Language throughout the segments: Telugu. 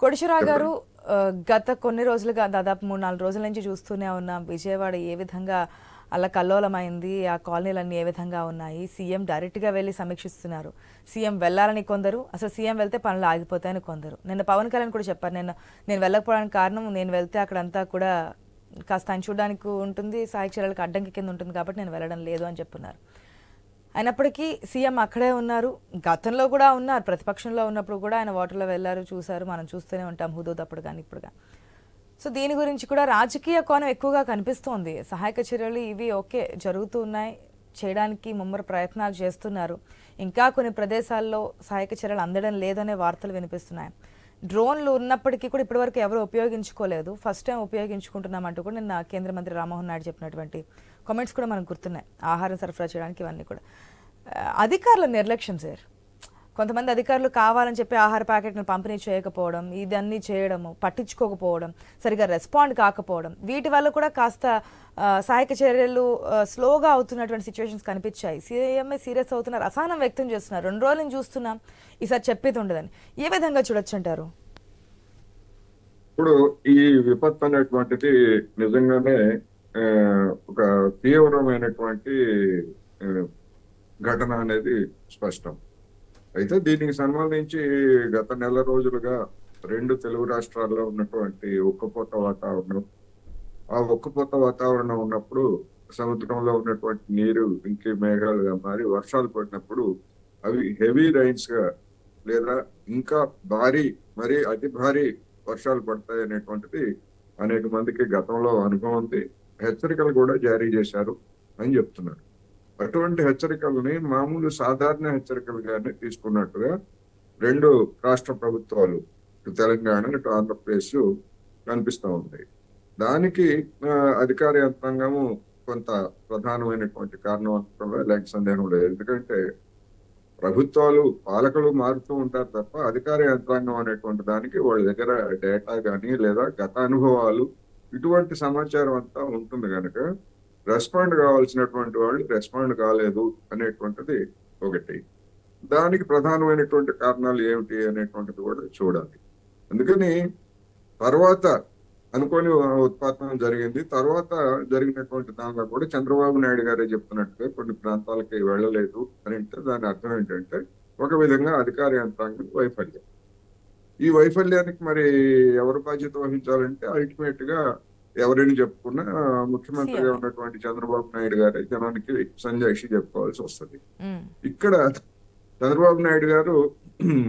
కోటేశ్వరరావు గారు, గత కొన్ని రోజులుగా దాదాపు 3-4 రోజుల నుంచి చూస్తూనే ఉన్నాం విజయవాడ ఏ విధంగా అల్లకల్లోలమైంది, ఆ కాలనీలన్నీ ఏ విధంగా ఉన్నాయి. సీఎం డైరెక్ట్గా వెళ్ళి సమీక్షిస్తున్నారు. సీఎం వెళ్ళాలని కొందరు, అసలు సీఎం వెళ్తే పనులు ఆగిపోతాయని కొందరు. నిన్న పవన్ కళ్యాణ్ కూడా చెప్పారు, నేను వెళ్ళకపోవడానికి కారణం నేను వెళ్తే అక్కడంతా కూడా కాస్త ఆయన చూడడానికి ఉంటుంది, సాయి చర్యలకు అడ్డంకి కింద ఉంటుంది కాబట్టి నేను వెళ్ళడం లేదు అని చెప్తున్నారు. అయినప్పటికీ సీఎం అక్కడే ఉన్నారు, గతంలో కూడా ఉన్నారు, ప్రతిపక్షంలో ఉన్నప్పుడు కూడా ఆయన వాటర్లో వెళ్ళారు, చూశారు, మనం చూస్తూనే ఉంటాం హుదూద్ అప్పుడు కానీ ఇప్పుడు కానీ. సో దీని గురించి కూడా రాజకీయ కోణం ఎక్కువగా కనిపిస్తోంది. సహాయక చర్యలు ఇవి ఓకే జరుగుతూ ఉన్నాయి, చేయడానికి ముమ్మర ప్రయత్నాలు చేస్తున్నారు. ఇంకా కొన్ని ప్రదేశాల్లో సహాయక చర్యలు అందడం లేదనే వార్తలు వినిపిస్తున్నాయి. డ్రోన్లు ఉన్నప్పటికీ కూడా ఇప్పటివరకు ఎవరు ఉపయోగించుకోలేదు, ఫస్ట్ టైం ఉపయోగించుకుంటున్నామంటూ కూడా నిన్న కేంద్ర మంత్రి రామ్మోహన్ నాయుడు చెప్పినటువంటి కామెంట్స్ కూడా మనకు గుర్తున్నాయి. ఆహారం సరఫరా చేయడానికి ఇవన్నీ కూడా అధికారుల నిర్లక్ష్యం సార్. కొంతమంది అధికారులు కావాలని చెప్పి ఆహార ప్యాకెట్ను పంపిణీ చేయకపోవడం, ఇదన్నీ చేయడము, పట్టించుకోకపోవడం, సరిగా రెస్పాండ్ కాకపోవడం, వీటి వల్ల కూడా కాస్త సహాయక చర్యలు స్లోగా అవుతున్నటువంటి సిచ్యువేషన్స్ కనిపించాయి. సీఎంఏ సీరియస్ అవుతున్నారు, అసహనం వ్యక్తం చేస్తున్నారు. 2 రోజుల నుంచి చూస్తున్నాం, ఈసారి చెప్పేది ఉండదని. ఏ విధంగా చూడొచ్చు అంటారు? ఇప్పుడు ఈ విపత్తు అనేటువంటిది నిజంగానే ఒక తీవ్రమైనటువంటి ఘటన అనేది స్పష్టం. అయితే దీనికి సంబంధించి గత నెల రోజులుగా 2 తెలుగు రాష్ట్రాల్లో ఉన్నటువంటి ఉక్కపోత వాతావరణం, ఆ ఉక్కపోత వాతావరణం ఉన్నప్పుడు సముద్రంలో ఉన్నటువంటి నీరు ఇంకే మేఘాలుగా మారి వర్షాలు పడినప్పుడు అవి హెవీ రైన్స్ గా లేదా ఇంకా భారీ మరి అతి భారీ వర్షాలు పడతాయి అనేటువంటిది అనేక మందికి గతంలో అనుభవం ఉంది. హెచ్చరికలు కూడా జారీ చేశారు అని చెప్తున్నారు. అటువంటి హెచ్చరికలని మామూలు సాధారణ హెచ్చరికలుగానే తీసుకున్నట్టుగా 2 రాష్ట్ర ప్రభుత్వాలు, ఇటు తెలంగాణ ఇటు ఆంధ్రప్రదేశ్ కనిపిస్తూ ఉంటాయి. దానికి అధికార యంత్రాంగము కొంత ప్రధానమైనటువంటి కారణం అనడంలో ఎలాంటి సందేహం లేదు. ఎందుకంటే ప్రభుత్వాలు పాలకులు మారుతూ ఉంటారు తప్ప అధికార యంత్రాంగం అనేటువంటి దానికి వాళ్ళ దగ్గర డేటా కానీ లేదా గత అనుభవాలు ఇటువంటి సమాచారం అంతా ఉంటుంది కనుక రెస్పాండ్ కావాల్సినటువంటి వాళ్ళు రెస్పాండ్ కాలేదు అనేటువంటిది ఒకటి. దానికి ప్రధానమైనటువంటి కారణాలు ఏమిటి అనేటువంటిది కూడా చూడాలి. అందుకని తర్వాత అనుకోని ఉత్పాతం జరిగింది. తర్వాత జరిగినటువంటి దానిలో కూడా చంద్రబాబు నాయుడు గారే చెప్తున్నట్టుగా కొన్ని ప్రాంతాలకి వెళ్ళలేదు అని అంటే దాని అర్థం ఏంటంటే ఒక విధంగా అధికార యంత్రాంగం వైఫల్యం. ఈ వైఫల్యానికి మరి ఎవరు బాధ్యత వహించాలంటే అల్టిమేట్ గా ఎవరైనా చెప్పుకున్నా ముఖ్యమంత్రిగా ఉన్నటువంటి చంద్రబాబు నాయుడు గారే జనానికి సంజాయిషి చెప్పుకోవాల్సి వస్తుంది. ఇక్కడ చంద్రబాబు నాయుడు గారు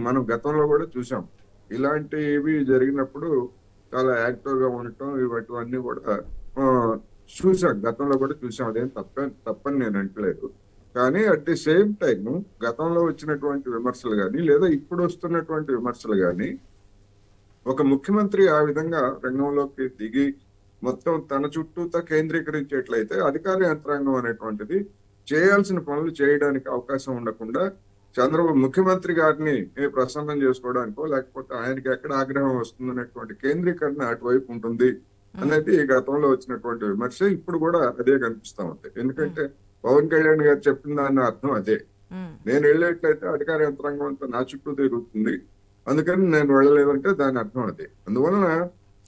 మనం గతంలో కూడా చూసాం, ఇలాంటివి జరిగినప్పుడు చాలా యాక్టివ్ గా ఉండటం ఇవన్నీ కూడా చూసాం, గతంలో కూడా చూసాం. అదేం తప్పని నేను అంటలేదు. కానీ అట్ ది సేమ్ టైం గతంలో వచ్చినటువంటి విమర్శలు కానీ లేదా ఇప్పుడు వస్తున్నటువంటి విమర్శలు కానీ ఒక ముఖ్యమంత్రి ఆ విధంగా రంగంలోకి దిగి మొత్తం తన చుట్టూతో కేంద్రీకరించేట్లయితే అధికార యంత్రాంగం అనేటువంటిది చేయాల్సిన పనులు చేయడానికి అవకాశం ఉండకుండా ముఖ్యమంత్రి గారిని ప్రసన్నం చేసుకోవడానికో లేకపోతే ఆయనకి ఎక్కడ ఆగ్రహం వస్తుంది అనేటువంటి కేంద్రీకరణ అటువైపు ఉంటుంది అనేది గతంలో వచ్చినటువంటి విమర్శ. ఇప్పుడు కూడా అదే కనిపిస్తా ఉంది. ఎందుకంటే పవన్ కళ్యాణ్ గారు చెప్పిన దాని అర్థం అదే, నేను వెళ్ళేట్లయితే అధికార యంత్రాంగం అంతా నా చుట్టూ తిరుగుతుంది, అందుకని నేను వెళ్ళలేదంటే దాని అర్థం అదే. అందువలన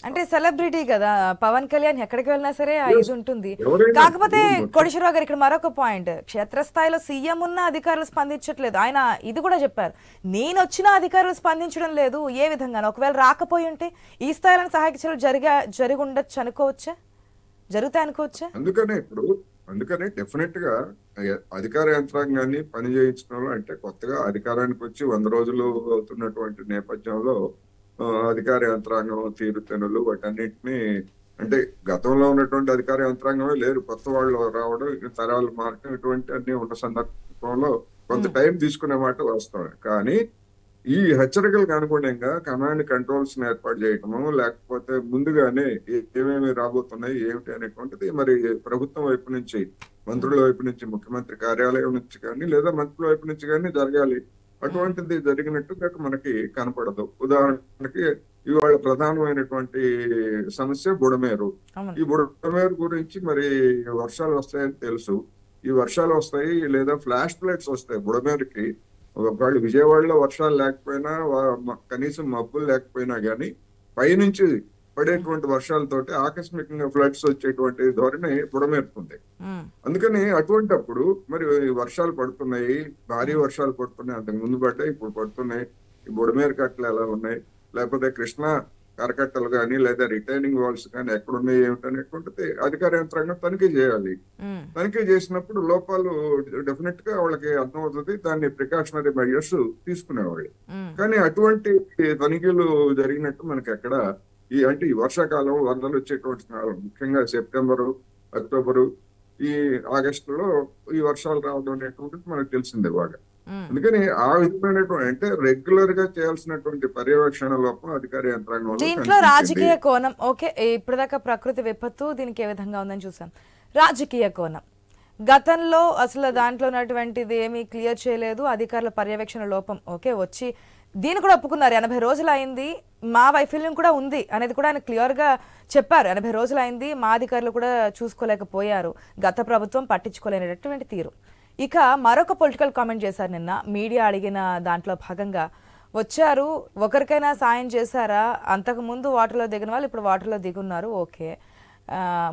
అంటే సెలబ్రిటీ కదా పవన్ కళ్యాణ్, ఎక్కడికి వెళ్ళినా సరే ఇది ఉంటుంది. కాకపోతే కోటేశ్వరరావు గారు ఇక్కడ మరొక పాయింట్, క్షేత్రస్థాయిలో సీఎం ఉన్న అధికారులు స్పందించట్లేదు. ఆయన ఇది కూడా చెప్పారు, నేను వచ్చిన అధికారులు స్పందించడం లేదు. ఏ విధంగా ఒకవేళ రాకపోయి ఉంటే ఈ స్థాయిలో సహాయక చర్యలు జరిగి ఉండొచ్చు అనుకోవచ్చా, జరుగుతాయి అనుకోవచ్చా? అందుకనే డెఫినెట్ గా అధికార యంత్రాంగాన్ని పని చేయించడంలో, అంటే కొత్తగా అధికారానికి వచ్చి 100 రోజులు అవుతున్నటువంటి నేపథ్యంలో అధికార యంత్రాంగం తీరుతెన్నులు వాటన్నిటిని, అంటే గతంలో ఉన్నటువంటి అధికార యంత్రాంగమే లేరు, కొత్త వాళ్ళు రావడం, తరాలు మారడం ఇటువంటి అన్ని ఉన్న సందర్భంలో కొంత టైం తీసుకునే మాట వాస్తవమే. కానీ ఈ హెచ్చరికలకు అనుగుణంగా కమాండ్ కంట్రోల్స్ ని ఏర్పాటు చేయటము, లేకపోతే ముందుగానే ఏమేమి రాబోతున్నాయి ఏమిటి అనేటువంటిది మరి ప్రభుత్వం వైపు నుంచి, మంత్రుల వైపు నుంచి, ముఖ్యమంత్రి కార్యాలయం నుంచి కానీ లేదా మంత్రుల వైపు నుంచి కానీ జరగాలి. అటువంటిది జరిగినట్టుగా మనకి కనపడదు. ఉదాహరణకి ఇవాళ ప్రధానమైనటువంటి సమస్య బుడమేరు. ఈ బుడమేరు గురించి మరి వర్షాలు వస్తాయని తెలుసు, ఈ వర్షాలు వస్తాయి లేదా ఫ్లాష్ ఫ్లడ్స్ వస్తాయి బుడమేరుకి, ఒకవేళ విజయవాడలో వర్షాలు లేకపోయినా కనీసం మబ్బులు లేకపోయినా కానీ పైనుంచి పడేటువంటి వర్షాలతోటి ఆకస్మికంగా ఫ్లడ్స్ వచ్చేటువంటి ధోరణి బుడమేరుతుంది. అందుకని అటువంటప్పుడు మరి వర్షాలు పడుతున్నాయి, భారీ వర్షాలు పడుతున్నాయి, అంతకు ముందు పడ్డాయి, ఇప్పుడు పడుతున్నాయి. ఈ బుడమేరు కట్టలు ఎలా ఉన్నాయి, లేకపోతే కృష్ణా కరకట్టలు కానీ లేదా రిటైనింగ్ వాల్స్ కానీ ఎక్కడున్నాయి ఏమిటనేటువంటిది అధికార యంత్రాంగం తనిఖీ చేయాలి. తనిఖీ చేసినప్పుడు లోపాలు డెఫినెట్ గా వాళ్ళకి అర్థమవుతుంది, దాన్ని ప్రికాషనరీ మెజర్స్ తీసుకునేవాళ్ళు. కానీ అటువంటి తనిఖీలు జరిగినట్టు మనకి ఎక్కడ అంటే ఈ వర్షాకాలం వరదలు వచ్చేటువంటి కాలం, ముఖ్యంగా సెప్టెంబరు, అక్టోబరు, ఈ ఆగస్టులో ఈ వర్షాలు రావడం అనేటువంటిది మనకు తెలిసిందే బాగా. అందుకని ఆ విధమైనటువంటి అంటే రెగ్యులర్ గా చేయాల్సినటువంటి పర్యవేక్షణ లోపం అధికార యంత్రాంగం. దీంట్లో రాజకీయ కోణం ఓకే, ఇప్పటిదాకా ప్రకృతి విపత్తు దీనికి ఏ విధంగా ఉందని చూసాం. రాజకీయ కోణం గతంలో అసలు దాంట్లో ఉన్నటువంటిది ఏమీ క్లియర్ చేయలేదు, అధికారుల పర్యవేక్షణ లోపం ఓకే వచ్చి దీన్ని కూడా ఒప్పుకున్నారు. 80 రోజులు అయింది, మా వైఫల్యం కూడా ఉంది అనేది కూడా ఆయన క్లియర్ గా చెప్పారు. 80 రోజులు అయింది, మా అధికారులు కూడా చూసుకోలేకపోయారు, గత ప్రభుత్వం పట్టించుకోలేనటువంటి తీరు. ఇక మరొక పొలిటికల్ కామెంట్ చేశారు నిన్న, మీడియా అడిగిన దాంట్లో భాగంగా వచ్చారు, ఒకరికైనా సాయం చేశారా, అంతకు ముందు వాటర్లో దిగిన వాళ్ళు ఇప్పుడు వాటర్లో దిగున్నారు ఓకే,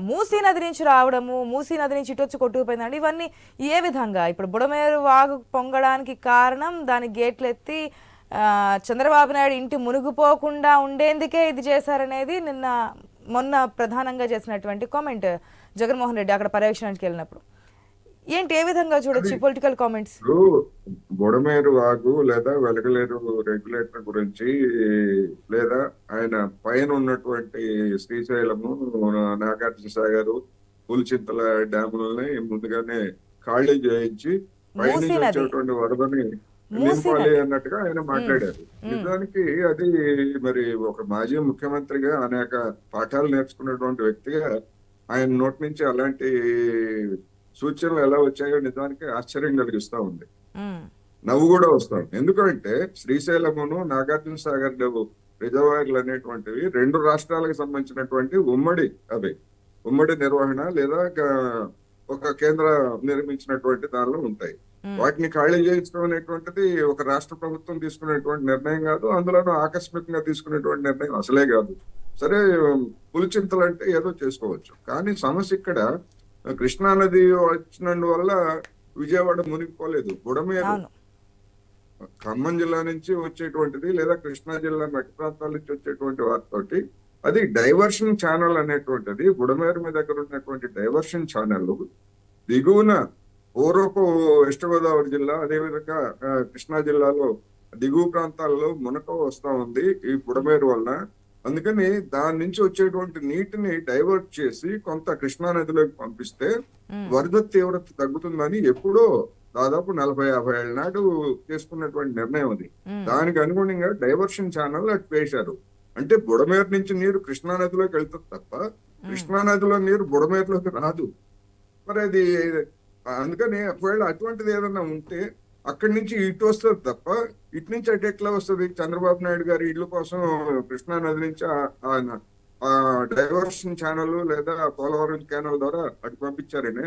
మూసీ నది నుంచి రావడము, మూసీ నది నుంచి ఇటు వచ్చి కొట్టుకుపోయిందండి, ఇవన్నీ ఏ విధంగా? ఇప్పుడు బుడమేరు వాగు పొంగడానికి కారణం దాని గేట్లు ఎత్తి చంద్రబాబు నాయుడు ఇంటి మునిగిపోకుండా ఉండేందుకే ఇది చేశారనేది మొన్న ప్రధానంగా చేసినటువంటి కామెంట్ జగన్మోహన్ రెడ్డి అక్కడ పర్యవేక్షణకి వెళ్ళినప్పుడు. ఏంటి, ఏ విధంగా చూడొచ్చు పొలిటికల్ కామెంట్స్? బుడమేరు వాగు లేదా వెలగలేరు రెగ్యులేటర్ గురించి లేదా ఆయన పైన ఉన్నటువంటి శ్రీశైలము, నాగార్జున సాగర్, పులిచింతల డ్యాములని ముందుగానే ఖాళీ చేయించి పైనుంచి వచ్చేటువంటి వరదని నింపాలి అన్నట్టుగా ఆయన మాట్లాడారు. నిజానికి అది మరి ఒక మాజీ ముఖ్యమంత్రిగా అనేక పాఠాలు నేర్చుకున్నటువంటి వ్యక్తిగా ఆయన నోటి నుంచి అలాంటి సూచనలు ఎలా వచ్చాయో నిజానికి ఆశ్చర్యం కలిగిస్తా ఉంది, నవ్వు కూడా వస్తాం. ఎందుకంటే శ్రీశైలమును, నాగార్జున సాగర్ రిజర్వాయర్లు అనేటువంటివి 2 రాష్ట్రాలకు సంబంధించినటువంటి ఉమ్మడి నిర్వహణ లేదా ఒక కేంద్ర నిర్మించినటువంటి దానిలో ఉంటాయి. వాటిని ఖాళీ చేయించడం అనేటువంటిది ఒక రాష్ట్ర ప్రభుత్వం తీసుకునేటువంటి నిర్ణయం కాదు, అందులోనూ ఆకస్మికంగా తీసుకునేటువంటి నిర్ణయం అసలే కాదు. సరే, పులిచింతలు అంటే ఏదో చేసుకోవచ్చు, కానీ సమస్య ఇక్కడ కృష్ణా నది వచ్చినందువల్ల విజయవాడ మునిగిపోలేదు. బుడమేరు ఖమ్మం జిల్లా నుంచి వచ్చేటువంటిది లేదా కృష్ణా జిల్లా మెట్ట ప్రాంతాల నుంచి వచ్చేటువంటి వాటితోటి అది డైవర్షన్ ఛానల్ అనేటువంటిది. బుడమేరు మీద దగ్గర ఉన్నటువంటి డైవర్షన్ ఛానల్ దిగువన పూర్వపు వెస్ట్ గోదావరి జిల్లా, అదేవిధంగా కృష్ణా జిల్లాలో దిగువ ప్రాంతాల్లో మునక వస్తా ఉంది ఈ బుడమేరు వల్ల. అందుకని దాని నుంచి వచ్చేటువంటి నీటిని డైవర్ట్ చేసి కొంత కృష్ణా నదిలోకి పంపిస్తే వరద తీవ్రత తగ్గుతుందని ఎప్పుడో దాదాపు 40-50 ఏళ్ళ నాడు చేసుకున్నటువంటి నిర్ణయం అది. దానికి అనుగుణంగా డైవర్షన్ ఛానల్ అటు వేశారు. అంటే బుడమేరు నుంచి నీరు కృష్ణా నదిలోకి వెళ్తుంది తప్ప కృష్ణా నదిలో నీరు బుడమేరులోకి రాదు. మరి అది అందుకని ఒకవేళ అటువంటిది ఏదన్నా ఉంటే అక్కడి నుంచి ఇటు వస్తుంది తప్ప ఇటు నుంచి అటు ఎట్లా వస్తుంది? చంద్రబాబు నాయుడు గారి ఇళ్ల కోసం కృష్ణా నది నుంచి ఆ డైవర్షన్ ఛానల్ లేదా పోలవరం ఛానల్ ద్వారా అటు పంపించారనే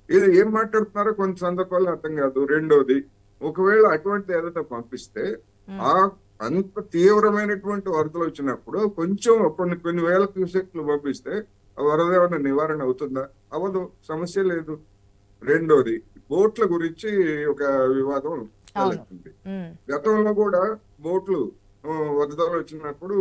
ఇది ఏం మాట్లాడుతున్నారో కొన్ని సందర్భాల్లో అర్థం కాదు. రెండోది, ఒకవేళ అటువంటిది ఏదైనా పంపిస్తే అంత తీవ్రమైనటువంటి వరదలు వచ్చినప్పుడు కొంచెం కొన్ని వేల క్యూసెక్లు పంపిస్తే ఆ వరద ఏమైనా నివారణ అవుతుందా? అవ్వదు, సమస్య లేదు. రెండోది, బోట్ల గురించి ఒక వివాదం తలెత్తింది. గతంలో కూడా బోట్లు వరదలు వచ్చినప్పుడు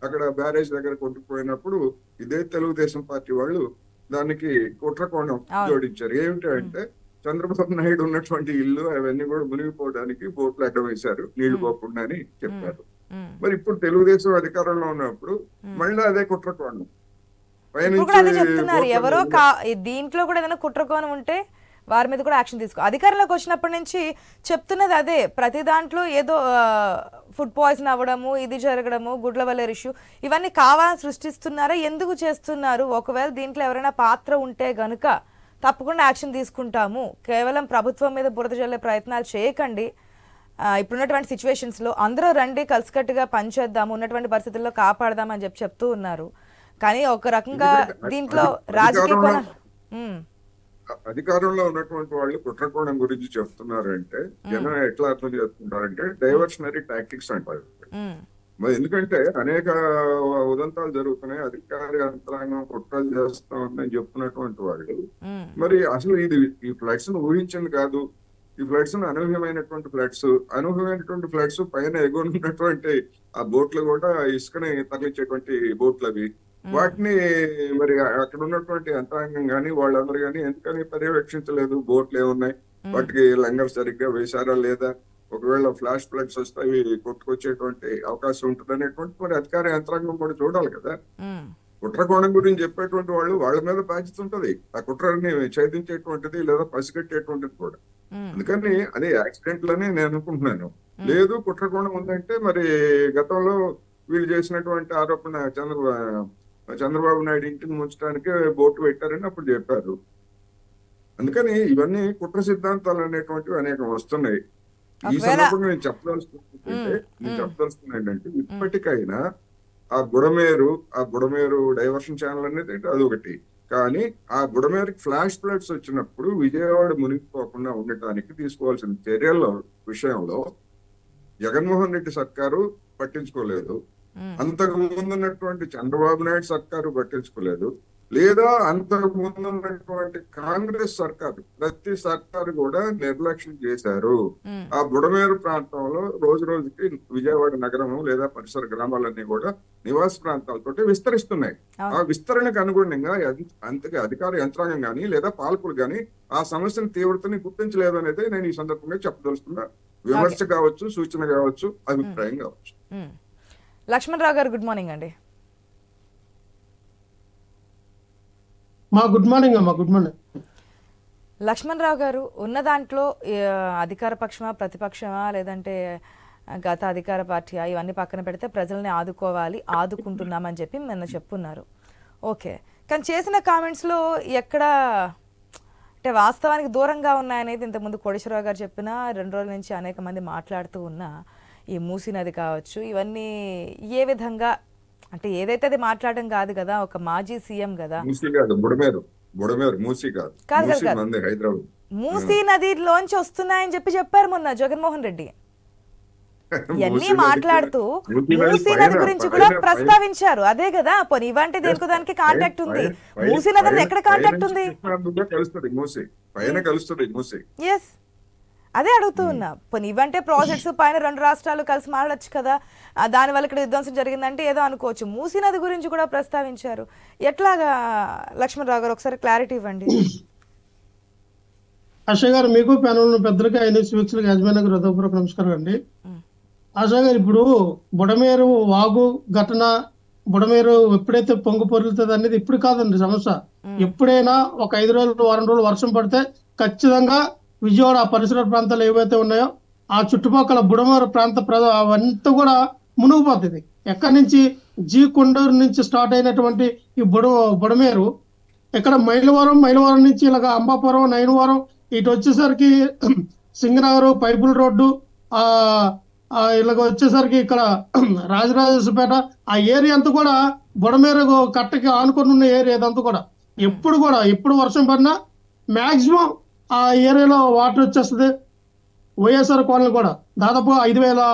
అక్కడ బ్యారేజ్ దగ్గర కొట్టుకుపోయినప్పుడు ఇదే తెలుగుదేశం పార్టీ వాళ్ళు దానికి కుట్రకోణం జోడించారు. ఏమిటంటే చంద్రబాబు నాయుడు ఉన్నటువంటి ఇల్లు అవన్నీ కూడా మునిగిపోవడానికి బోట్లు అడ్డం వేశారు, నీళ్లు పోకుండా అని చెప్పారు. మరి ఇప్పుడు తెలుగుదేశం అధికారంలో ఉన్నప్పుడు మళ్ళీ అదే కుట్రకోణం చెప్తున్నారు. ఎవరో దీంట్లో కూడా ఏదైనా కుట్రకోణం ఉంటే వారి మీద కూడా యాక్షన్ తీసుకో. అధికారంలోకి వచ్చినప్పటి నుంచి చెప్తున్నది అదే, ప్రతి దాంట్లో ఏదో ఫుడ్ పాయిజన్ అవ్వడము, ఇది జరగడము, గుడ్లవల్లేరు ఇష్యూ, ఇవన్నీ కావాలని సృష్టిస్తున్నారా, ఎందుకు చేస్తున్నారు? ఒకవేళ దీంట్లో ఎవరైనా పాత్ర ఉంటే గనుక తప్పకుండా యాక్షన్ తీసుకుంటాము, కేవలం ప్రభుత్వం మీద బురద జల్లే ప్రయత్నాలు చేయకండి, ఇప్పుడున్నటువంటి సిచ్యువేషన్స్లో అందరూ రండి కలిసికట్టుగా పనిచేద్దాము, ఉన్నటువంటి పరిస్థితుల్లో కాపాడదామని చెప్తూ ఉన్నారు. కానీ ఒక రకంగా దీంట్లో రాజకీయ అధికారంలో ఉన్నటువంటి వాళ్ళు కుట్రకోణం గురించి చెప్తున్నారంటే జనం ఎట్లా అర్థం చేసుకుంటారంటే డైవర్షనరీ టాక్టిక్స్ అంటారు. మరి ఎందుకంటే అనేక ఉదంతాలు జరుగుతున్నాయి, అధికార యంత్రాంగం కుట్రలు చేస్తా ఉందని చెప్తున్నటువంటి వాళ్ళు మరి అసలు ఈ ఫ్లడ్స్ ను ఊహించింది కాదు, ఈ ఫ్లడ్స్ అనూహ్యమైనటువంటి ఫ్లడ్స్ పైన ఎగురున్నటువంటి ఆ బోట్లు కూడా ఇసుకని తరలించేటువంటి బోట్లు అవి. వాటిని మరి అక్కడ ఉన్నటువంటి యంత్రాంగం గాని వాళ్ళందరూ గాని ఎందుకని పర్యవేక్షించలేదు? బోట్లు ఏమున్నాయి, వాటికి లంగర్ సరిగ్గా వేశారా లేదా, ఒకవేళ ఫ్లాష్ ఫ్లడ్స్ వస్తాయి కొట్టుకొచ్చేటువంటి అవకాశం ఉంటుంది అనేటువంటి మరి అధికార యంత్రాంగం కూడా చూడాలి కదా. కుట్రకోణం గురించి చెప్పేటువంటి వాళ్ళు వాళ్ళ మీద బాధ్యత ఉంటది, ఆ కుట్రని ఛేదించేటువంటిది లేదా పసిగట్టేటువంటిది కూడా. అందుకని అదే యాక్సిడెంట్ లని నేను అనుకుంటున్నాను. లేదు కుట్రకోణం ఉందంటే మరి గతంలో వీళ్ళు చేసినటువంటి ఆరోపణ చంద్రబాబు నాయుడు ఇంటిని ముంచడానికి బోటు పెట్టారని అప్పుడు చెప్పారు. అందుకని ఇవన్నీ కుట్ర సిద్ధాంతాలు అనేటువంటివి అనేకం వస్తున్నాయి. ఈ సందర్భంగా నేను చెప్పదలుచుకున్నా ఏంటంటే ఇప్పటికైనా ఆ బుడమేరు డైవర్షన్ ఛానల్ అనేది అదొకటి. కానీ ఆ బుడమేరుకి ఫ్లాష్ ఫ్లడ్స్ వచ్చినప్పుడు విజయవాడ మునిగిపోకుండా ఉండటానికి తీసుకోవాల్సిన చర్యల విషయంలో జగన్మోహన్ రెడ్డి సర్కారు పట్టించుకోలేదు, అంతకు ముందున్నటువంటి చంద్రబాబు నాయుడు సర్కారు పట్టించుకోలేదు, లేదా అంతకు ముందు ఉన్నటువంటి కాంగ్రెస్ సర్కారు ప్రతి సర్కారు కూడా నిర్లక్ష్యం చేశారు. ఆ బుడమేరు ప్రాంతంలో రోజు రోజుకి విజయవాడ నగరం లేదా పరిసర గ్రామాలన్నీ కూడా నివాస ప్రాంతాలతో విస్తరిస్తున్నాయి. ఆ విస్తరణకు అనుగుణంగా అంతగా అధికార యంత్రాంగం గాని లేదా పాలకులు గాని ఆ సమస్యను తీవ్రతని గుర్తించలేదు అనేది నేను ఈ సందర్భంగా చెప్పదలుచుకున్నా. విమర్శ కావచ్చు, సూచన కావచ్చు, అభిప్రాయం కావచ్చు. లక్ష్మణరావు గారు గుడ్ మార్నింగ్ అండి. గుడ్ మార్నింగ్ అమ్మా. గుడ్ మార్నింగ్ లక్ష్మణరావు గారు. ఉన్న దాంట్లో అధికార పక్షమా ప్రతిపక్షమా లేదంటే గత అధికార పార్టీయా ఇవన్నీ పక్కన పెడితే ప్రజల్ని ఆదుకుంటున్నామని చెప్పి నిన్న చెప్పున్నారు. ఓకే, కానీ చేసిన కామెంట్స్లో ఎక్కడ అంటే వాస్తవానికి దూరంగా ఉన్నాయనేది ఇంతకుముందు కోటేశ్వరరావు గారు చెప్పిన 2 రోజుల నుంచి అనేక మంది మాట్లాడుతూ ఉన్నా ఈ మూసీ నది కావచ్చు ఇవన్నీ ఏ విధంగా అంటే ఏదైతే అది మాట్లాడడం కాదు కదా, ఒక మాజీ సీఎం కదా. మూసీ నదిలోంచి వస్తున్నాయని చెప్పారు మొన్న జగన్మోహన్ రెడ్డి. ఇవన్నీ మాట్లాడుతూ మూసీ నది గురించి కూడా ప్రస్తావించారు. అదే కదా, పోనీ ఇవంటే దేనికి దానికి కాంటాక్ట్ ఉంది, మూసీ నది ఎక్కడ కాంటాక్ట్ ఉంది? ఎస్, అదే అడుగుతూ ఉన్నా. పోనీ ఇవంటే ప్రాజెక్ట్స్ పైన 2 రాష్ట్రాలు కలిసి మాట్లాడచ్చు కదా, దానివల్ల ఇక్కడ విధ్వంసం జరిగిందంటే ఏదో అనుకోవచ్చు. మూసీ నది గురించి కూడా ప్రస్తావించారు. ఎట్లాగా లక్ష్మణరావు గారు ఒకసారి క్లారిటీ ఇవ్వండి. ఆశా గారు, మీకు ప్యానల్ పెద్దలకి యాజమాన్యానికి హృదయపూర్వక నమస్కారం అండి. ఆశా గారు, ఇప్పుడు బుడమేరు వాగు ఘటన, బుడమేరు ఎప్పుడైతే పొంగు పొరులుతుంది అనేది ఇప్పుడు కాదండి సమస్య. ఎప్పుడైనా ఒక 5 రోజులు 1 రోజులు వర్షం పడితే ఖచ్చితంగా విజయవాడ ఆ పరిసర ప్రాంతాలు ఏవైతే ఉన్నాయో ఆ చుట్టుపక్కల బుడమేరు ప్రాంత అవంతా కూడా మునిగిపోతుంది. ఎక్కడి నుంచి కొండూరు నుంచి స్టార్ట్ అయినటువంటి ఈ బుడమేరు ఇక్కడ మైలవరం నుంచి ఇలాగ అంబాపురం, నైనవరం ఇటు వచ్చేసరికి సింగనగర్ పైపుల్ రోడ్డు, ఇలాగ వచ్చేసరికి ఇక్కడ రాజరాజేశ్వరపేట ఆ ఏరియా అంతా కూడా బుడమేరు కట్టకి ఆనుకొని ఉన్న ఏరియా ఇదంతా కూడా ఎప్పుడు వర్షం పడినా మాక్సిమం ఆ ఏరియాలో వాటర్ వచ్చేస్తుంది. వైఎస్ఆర్ కాలనీ కూడా దాదాపు 5,000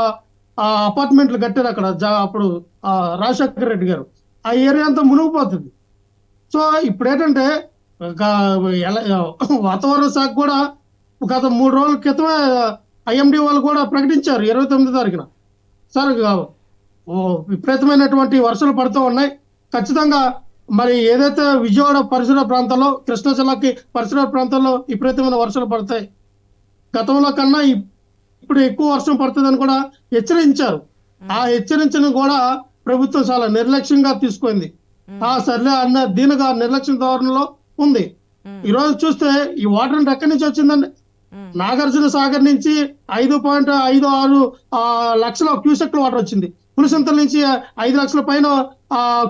అపార్ట్మెంట్లు కట్టారు అక్కడ అప్పుడు రాజశేఖర రెడ్డి గారు. ఆ ఏరియా అంతా మునిగిపోతుంది. సో ఇప్పుడు ఏంటంటే వాతావరణ శాఖ కూడా గత 3 రోజుల క్రితమే IMD వాళ్ళు కూడా ప్రకటించారు 29 తారీఖున, సార్ విపరీతమైనటువంటి వర్షాలు పడుతూ ఉన్నాయి, ఖచ్చితంగా మరి ఏదైతే విజయవాడ పరిసర ప్రాంతాల్లో, కృష్ణా జిల్లాకి పరిసర ప్రాంతాల్లో విపరీతమైన వర్షాలు పడతాయి, గతంలో కన్నా ఇప్పుడు ఎక్కువ వర్షం పడుతుందని కూడా హెచ్చరించారు. ఆ హెచ్చరించను కూడా ప్రభుత్వం చాలా నిర్లక్ష్యంగా తీసుకుంది. సర్లే అన్న దీనిగా నిర్లక్ష్యం ధోరణిలో ఉంది. ఈ రోజు చూస్తే ఈ వాటర్ అంటే ఎక్కడి నుంచి వచ్చిందండి? నాగార్జున సాగర్ నుంచి 5.56 లక్షల క్యూసెక్ల వాటర్ వచ్చింది. పులిసింతల నుంచి 5 లక్షల పైన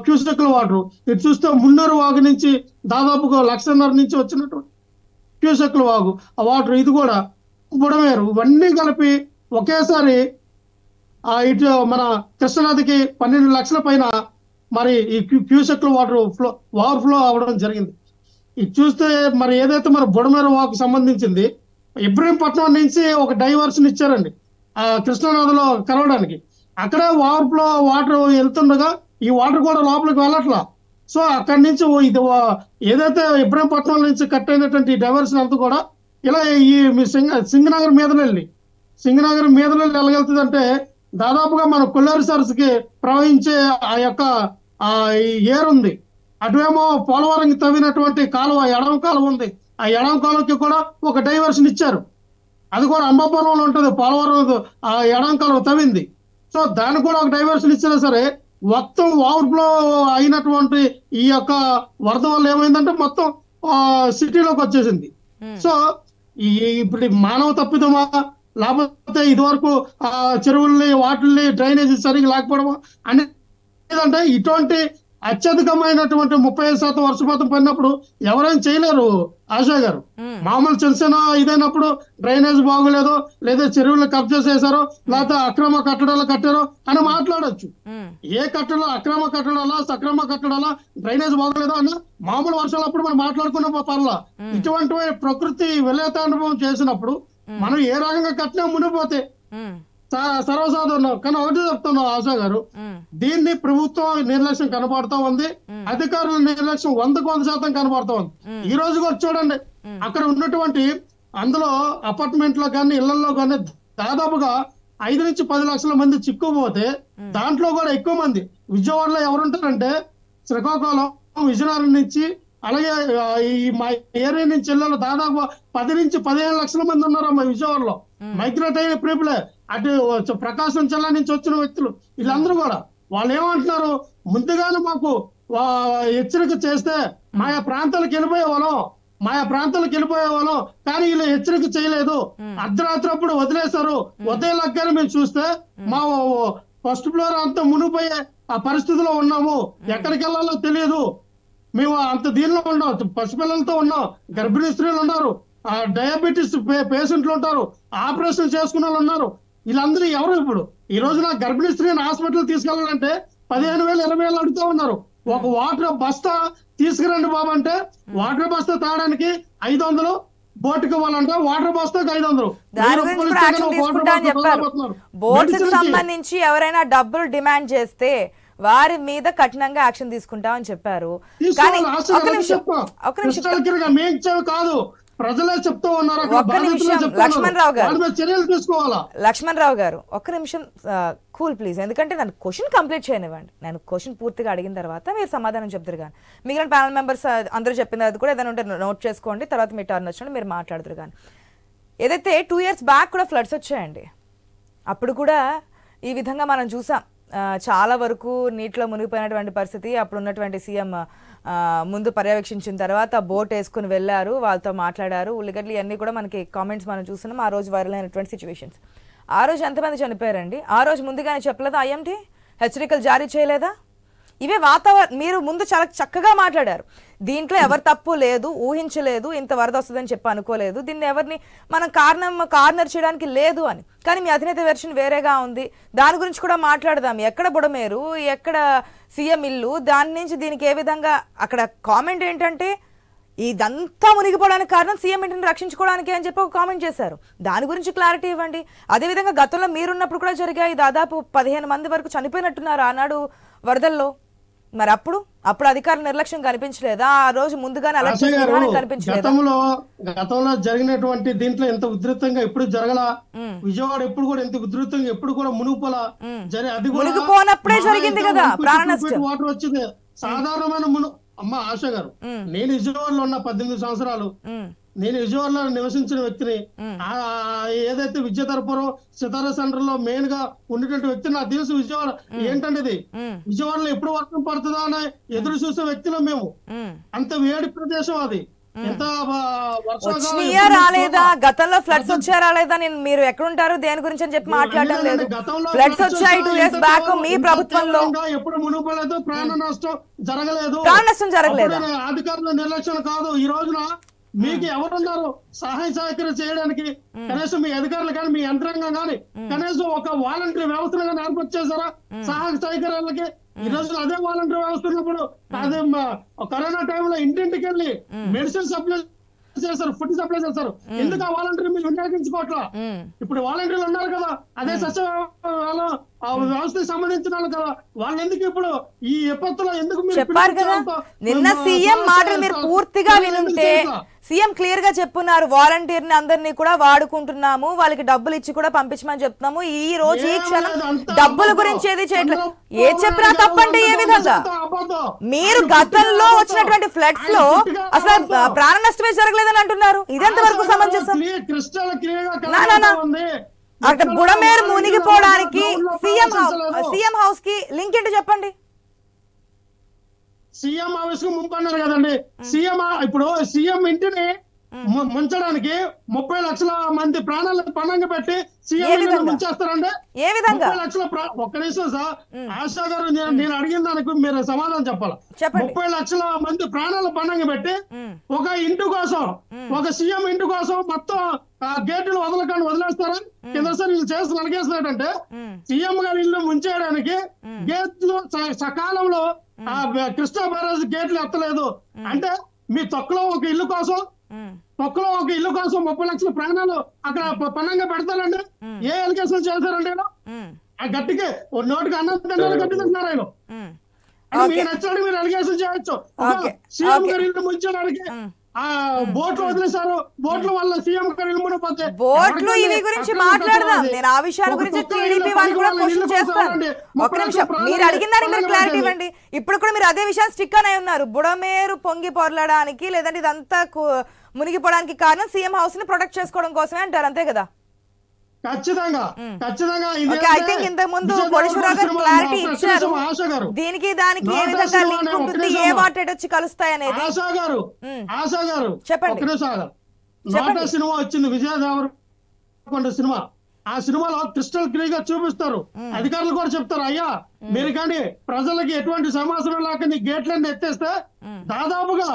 క్యూసెక్ల వాటర్. ఇటు చూస్తే మున్నూరు వాగు నుంచి దాదాపు 1.5 లక్షల నుంచి వచ్చినటువంటి క్యూసెక్ల వాగు ఆ వాటర్. ఇది కూడా బుడమేరు, ఇవన్నీ కలిపి ఒకేసారి ఇటు మన కృష్ణానదికి 12 లక్షల పైన మరి ఈ క్యూసెక్ల వాటర్ ఓవర్ ఫ్లో అవ్వడం జరిగింది. ఇది చూస్తే మరి ఏదైతే మరి బుడమేరు వాకు సంబంధించింది ఇబ్రహీంపట్నం నుంచి ఒక డైవర్షన్ ఇచ్చారండి ఆ కృష్ణానదిలో కలవడానికి. అక్కడే ఓవర్ఫ్లో వాటర్ వెళ్తుండగా ఈ వాటర్ కూడా లోపలికి వెళ్ళట్లా. సో అక్కడి నుంచి ఇది ఏదైతే ఇబ్రహీంపట్నం నుంచి కట్ అయినటువంటి డైవర్షన్ అంతా కూడా ఇలా ఈ సింగనగర్ మీదలో వెళ్ళగలుగుతుంది. అంటే దాదాపుగా మన కొల్లేరు సరస్సుకి ప్రవహించే ఆ యొక్క ఏరు ఉంది. అటువేమో పోలవరంకి తవ్వినటువంటి కాలువ ఎడమ కాలువ ఉంది. ఆ ఎడమ కాలువకి కూడా ఒక డైవర్షన్ ఇచ్చారు. అది కూడా అంబాపురంలో ఉంటుంది. పోలవరం ఆ ఎడమ కాలువ తవ్వింది. సో దానికి కూడా ఒక డైవర్షన్ ఇచ్చినా సరే మొత్తం ఓవర్ఫ్లో అయినటువంటి ఈ యొక్క వరద వల్ల ఏమైందంటే మొత్తం సిటీలోకి వచ్చేసింది. సో ఇప్పుడు మానవ తప్పిదమా లేకపోతే ఇది వరకు చెరువుల్ని వాటిల్ని డ్రైనేజ్ సరిగ్గా లేకపోవడమా అనేదంటే ఇటువంటి అత్యధికమైనటువంటి 35% వర్షపాతం పడినప్పుడు ఎవరైనా చేయలేరు ఆశా గారు. మామూలు చిన్న ఇదైనప్పుడు డ్రైనేజ్ బాగోలేదో లేదా చెరువులు కబ్జా చేశారో లేకపోతే అక్రమ కట్టడాలు కట్టారో అని మాట్లాడొచ్చు. ఏ కట్టడం అక్రమ కట్టడాలా సక్రమ కట్టడాలా డ్రైనేజ్ బాగోలేదో అని మామూలు వర్షాలు అప్పుడు మనం మాట్లాడుకున్న పర్లా. ఇటువంటి ప్రకృతి విలయతాండవం చేసినప్పుడు మనం ఏ రకంగా కట్టినా మునిగిపోతే సర్వసాధారణం. కానీ ఒకటి చెప్తున్నాం ఆశా గారు, దీన్ని ప్రభుత్వం నిర్లక్ష్యం కనబడతా ఉంది, అధికారుల నిర్లక్ష్యం 100% కనబడతా ఉంది. ఈ రోజు కూడా చూడండి అక్కడ ఉన్నటువంటి అందులో అపార్ట్మెంట్ లో కానీ ఇళ్లలో కానీ దాదాపుగా 5 నుంచి 10 లక్షల మంది చిక్కుపోతే దాంట్లో కూడా ఎక్కువ మంది విజయవాడలో ఎవరుంటారంటే శ్రీకాకుళం విజయనగరం నుంచి అలాగే ఈ మా ఏరియా నుంచి ఇళ్లలో దాదాపు 10 నుంచి 15 లక్షల మంది ఉన్నారమ్మా విజయవాడలో. మైగ్రేట్ అయిన పీపులే. అటు ప్రకాశం జిల్లా నుంచి వచ్చిన వ్యక్తులు వీళ్ళందరూ కూడా వాళ్ళు ఏమంటున్నారు, ముందుగానే మాకు హెచ్చరిక చేస్తే ఆయా ప్రాంతాలకు వెళ్ళిపోయే వాళ్ళం కానీ వీళ్ళు హెచ్చరిక చేయలేదు. అర్ధరాత్రి అప్పుడు వదిలేశారు. వదిలేలాగానే మేము చూస్తే మా ఫస్ట్ ఫ్లోర్ అంతా మునిగిపోయే ఆ పరిస్థితిలో ఉన్నాము. ఎక్కడికి వెళ్ళాలో తెలియదు. మేము అంత దీనిలో ఉన్నాం. పసిపిల్లలతో ఉన్నాం, గర్భిణీ స్త్రీలు ఉన్నారు, డయాబెటీస్ పేషెంట్లు ఉంటారు, ఆపరేషన్ చేసుకున్న వాళ్ళు ఉన్నారు. వీళ్ళందరూ ఎవరు? ఇప్పుడు ఈ రోజున గర్భిణీ స్త్రీని హాస్పిటల్ తీసుకెళ్లాలంటే 15,000 20,000 అడుగుతూ ఉన్నారు. ఒక వాటర్ బస్తా తీసుకురండి బాబు అంటే వాటర్ బస్తా తాగడానికి 500, బోట్కి ఇవ్వాలంటే వాటర్ బస్తాకి 500. దాని గురించి కూడా యాక్షన్ తీసుకుంటా అని చెప్పారు. బోట్స్ సంబంధించి ఎవరైనా డబ్బులు డిమాండ్ చేస్తే వారి మీద కఠినంగా యాక్షన్ తీసుకుంటామని చెప్పారు. కానీ ఒక నిమిషం కాదు, ప్రజలే చెప్తూ ఉన్నారు. ఒక్క నిమిషం లక్ష్మణ్ రావు గారు, చర్యలు తీసుకోవాలా? లక్ష్మణ్ రావు గారు ఒక్క నిమిషం కూల్ ప్లీజ్. ఎందుకంటే నన్ను క్వశ్చన్ కంప్లీట్ చేయనివ్వండి. నేను క్వశ్చన్ పూర్తిగా అడిగిన తర్వాత మీరు సమాధానం చెప్తారు. కానీ మిగిలిన ప్యానల్ మెంబర్స్ అందరూ చెప్పిన అది కూడా ఏదైనా ఉంటే నోట్ చేసుకోండి. తర్వాత మీ టర్న్ వచ్చినప్పుడు మీరు మాట్లాడుతారు. కానీ ఏదైతే 2 years బ్యాక్ కూడా ఫ్లడ్స్ వచ్చాయండి, అప్పుడు కూడా ఈ విధంగా మనం చూసాం. చాలా వరకు నీటిలో మునిగిపోయినటువంటి పరిస్థితి. అప్పుడు ఉన్నటువంటి సీఎం ముందు పర్యవేక్షించిన తర్వాత బోట్ వేసుకుని వెళ్ళారు, వాళ్ళతో మాట్లాడారు. ఉల్లిగడ్డలు ఇవన్నీ కూడా మనకి కామెంట్స్ మనం చూస్తున్నాం. ఆ రోజు వైరల్ అయినటువంటి సిచ్యువేషన్స్. ఆ రోజు ఎంతమంది చనిపోయారండి? ఆ రోజు ముందుగానే చెప్పలేదా? ఐఎంటీ హెచ్చరికలు జారీ చేయలేదా? ఇవే వాతావరణం. మీరు ముందు చాలా చక్కగా మాట్లాడారు. దీంట్లో ఎవరు తప్పు లేదు, ఊహించలేదు, ఇంత వరద వస్తుందని చెప్పి అనుకోలేదు, దీన్ని ఎవరిని మనం కార్నర్ చేయడానికి లేదు అని. కానీ మీ అధినేత వెర్షన్ వేరేగా ఉంది. దాని గురించి కూడా మాట్లాడదాం. ఎక్కడ బుడమేరు, ఎక్కడ సీఎం ఇల్లు, దాని నుంచి దీనికి ఏ విధంగా అక్కడ కామెంట్ ఏంటంటే ఇదంతా మునిగిపోవడానికి కారణం సీఎం ఇంటిని రక్షించుకోవడానికి అని చెప్పి ఒక కామెంట్ చేశారు. దాని గురించి క్లారిటీ ఇవ్వండి. అదేవిధంగా గతంలో మీరున్నప్పుడు కూడా జరిగాయి. దాదాపు 15 మంది వరకు చనిపోయినట్టున్నారు ఆనాడు వరదల్లో. మరి అప్పుడు అధికారుల నిర్లక్ష్యం కనిపించలేదా? ఆ రోజు ముందుగానే అలర్ట్ చేసే విధానం కనిపించలేదా? గతంలో జరిగినటువంటి దీంట్లో ఎంత ఉధృతంగా ఎప్పుడు జరగలా. విజయవాడ ఎప్పుడు కూడా ఎంత ఉధృతంగా ఎప్పుడు కూడా మునిగిపోలా. అది మునిగిపోనప్పుడే జరిగింది కదా ప్రాణ నష్టం. వాటర్ వచ్చింది సాధారణమైన అమ్మ ఆశ గారు. నేను విజయవాడలో ఉన్న 18 సంవత్సరాలు. నేను విజయవాడలో నివసించిన వ్యక్తిని. ఏదైతే విద్యాధరపురం సితారా సెంటర్ లో మెయిన్ గా ఉన్నటువంటి వ్యక్తి నాకు తెలుసు. విజయవాడ ఏంటంటే ఇది విజయవాడలో ఎప్పుడు వర్షం పడుతుందా అని ఎదురు చూసే వ్యక్తిలో మేము. అంత వేడి ప్రదేశం అది. ఎంత వచ్చినాయా రాలేదా, గతంలో ఫ్లడ్స్ వచ్చా రాలేదా, నేను మీరు ఎక్కడుంటారు దేని గురించి అని చెప్పి మాట్లాడడం లేదు. ఫ్లడ్స్ వచ్చాయి 2 years బ్యాక్ మీ ప్రభుత్వంలో. ఎప్పుడు మునిగిపోలేదు, ప్రాణ నష్టం జరగలేదు. అధికారుల నిర్లక్ష్యం కాదు. ఈ రోజున మీకు ఎవరున్నారు సహాయ సహకారం చేయడానికి? కనీసం మీ అధికారులు కానీ మీ యంత్రాంగం కానీ కనీసం ఒక వాలంటీర్ వ్యవస్థను కానీ ఏర్పాటు చేశారా? సహాయ సహకారాలకి ఈ రోజు అదే వాలంటీర్ వ్యవస్థ ఉన్నప్పుడు అదే కరోనా టైంలో ఇంటింటికి వెళ్ళి మెడిసిన్ సప్లై చేస్తారు, ఫుడ్ సప్లై చేస్తారు. ఎందుకు ఆ వాలంటీర్ మీరు వినియోగించుకోవట్లా? ఇప్పుడు వాలంటీర్లు ఉన్నారు కదా, అదే సస్య వ్యవస్థకి సంబంధించిన వాళ్ళు కదా, వాళ్ళు ఎందుకు ఇప్పుడు ఈ విపత్తులో ఎందుకు చెప్పారు కదా? నిన్న సీఎం మాటలు మీరు పూర్తిగా వినుంటే సీఎం క్లియర్ గా చెప్పున్నారు, వాలంటీర్ ని అందరినీ కూడా వాడుకుంటున్నాము, వాళ్ళకి డబ్బులు ఇచ్చి కూడా పంపించమని చెప్తున్నాము. ఈ రోజు ఈ క్షణం డబ్బుల గురించి ఏది చేయట్లేదు. ఏ చెప్పినా తప్పంటే ఏ విధంగా? మీరు గతంలో వచ్చినటువంటి ఫ్లడ్స్ లో అసలు ప్రాణ నష్టమే జరగలేదని అంటున్నారు. ఇదెంత వరకు సమంజసం? అక్కడ బుడమేరు మునిగిపోవడానికి సీఎం హౌస్ కి లింక్ ఏంటో చెప్పండి. సీఎం హౌస్ కు ముంపు అన్నారు కదండి. ఇప్పుడు సీఎం ఇంటిని ముంచడానికి 30 లక్షల మంది ప్రాణాలను పణంగా పెట్టి సీఎం ముంచేస్తారండి. 30 లక్షల ఒక్క నిమిషం సార్, ఆశా గారు నేను అడిగిన దానికి మీరు సమాధానం చెప్పాలి. 30 లక్షల మంది ప్రాణాలను పణంగా పెట్టి ఒక ఇంటి కోసం, ఒక సీఎం ఇంటి కోసం మొత్తం గేట్లు వదిలేస్తారా? కింద సార్ వీళ్ళు చేసి నడిగేస్తున్నారంటే సీఎం గారి ఇల్లు ముంచేయడానికి గేట్లు సకాలంలో కృష్ణా బ్యారేజ్ గేట్లు ఎత్తలేదు అంటే మీ తొక్కలో ఒక ఇల్లు కోసం 30 లక్షల ప్రాణాలు అక్కడ పణంగా పెడతారండి. ఏ ఎలిగేషన్ చేశారండి? ఆ గట్టికి నోటికి అన్నం తింటారు, గట్టి తింటున్నారు ఆయన. మీరు నచ్చినట్టు మీరు ఎలిగేషన్ చేయొచ్చు. సీఎం గారి ఇల్లు ముంచడానికి బోట్లు వదిలేశారు, బోట్ల వల్ల సీఎం గారు ఇల్లు మునిగిపోతే బోట్లు ఇవి గురించి మాట్లాడదాం. నేను ఆ విషయాల గురించి టీడీపీ వాళ్ళు కూడా క్వశ్చన్ చేస్తాను. ఒక నిమిషం, మీరు అడిగిన దానికి మీరు క్లారిటీ ఇవ్వండి. ఇప్పుడు కూడా మీరు అదే విషయాన్ని స్టిక్ అనే ఉన్నారు. బుడమేరు పొంగి పొరలడానికి లేదంటే ఇదంతా మునిగిపోవడానికి కారణం సీఎం హౌస్ ని ప్రొటెక్ట్ చేసుకోవడం కోసమే అంటారు, అంతే కదా? ఖచ్చితంగా. ఐ థింక్ ఇంతకు ముందు కోటేశ్వరరావు గారు క్లారిటీ ఇచ్చారు. దీనికి దానికి ఏ విధంగా లింక్ ఉంటుంది, ఏ వాటర్ వచ్చి కలుస్తాయి అనేది. ఆశా గారు చెప్పండి. నోట సినిమా వచ్చింది, విజయ దేవరకొండ సినిమా. ఆ సినిమాలో క్రిస్టల్ క్లియర్ గా చూపిస్తారు, అధికారులు కూడా చెప్తారు, అయ్యా మీరు కానీ ప్రజలకి ఎటువంటి సమాచారం లేక గేట్లన్నీ ఎత్తేస్తే దాదాపుగా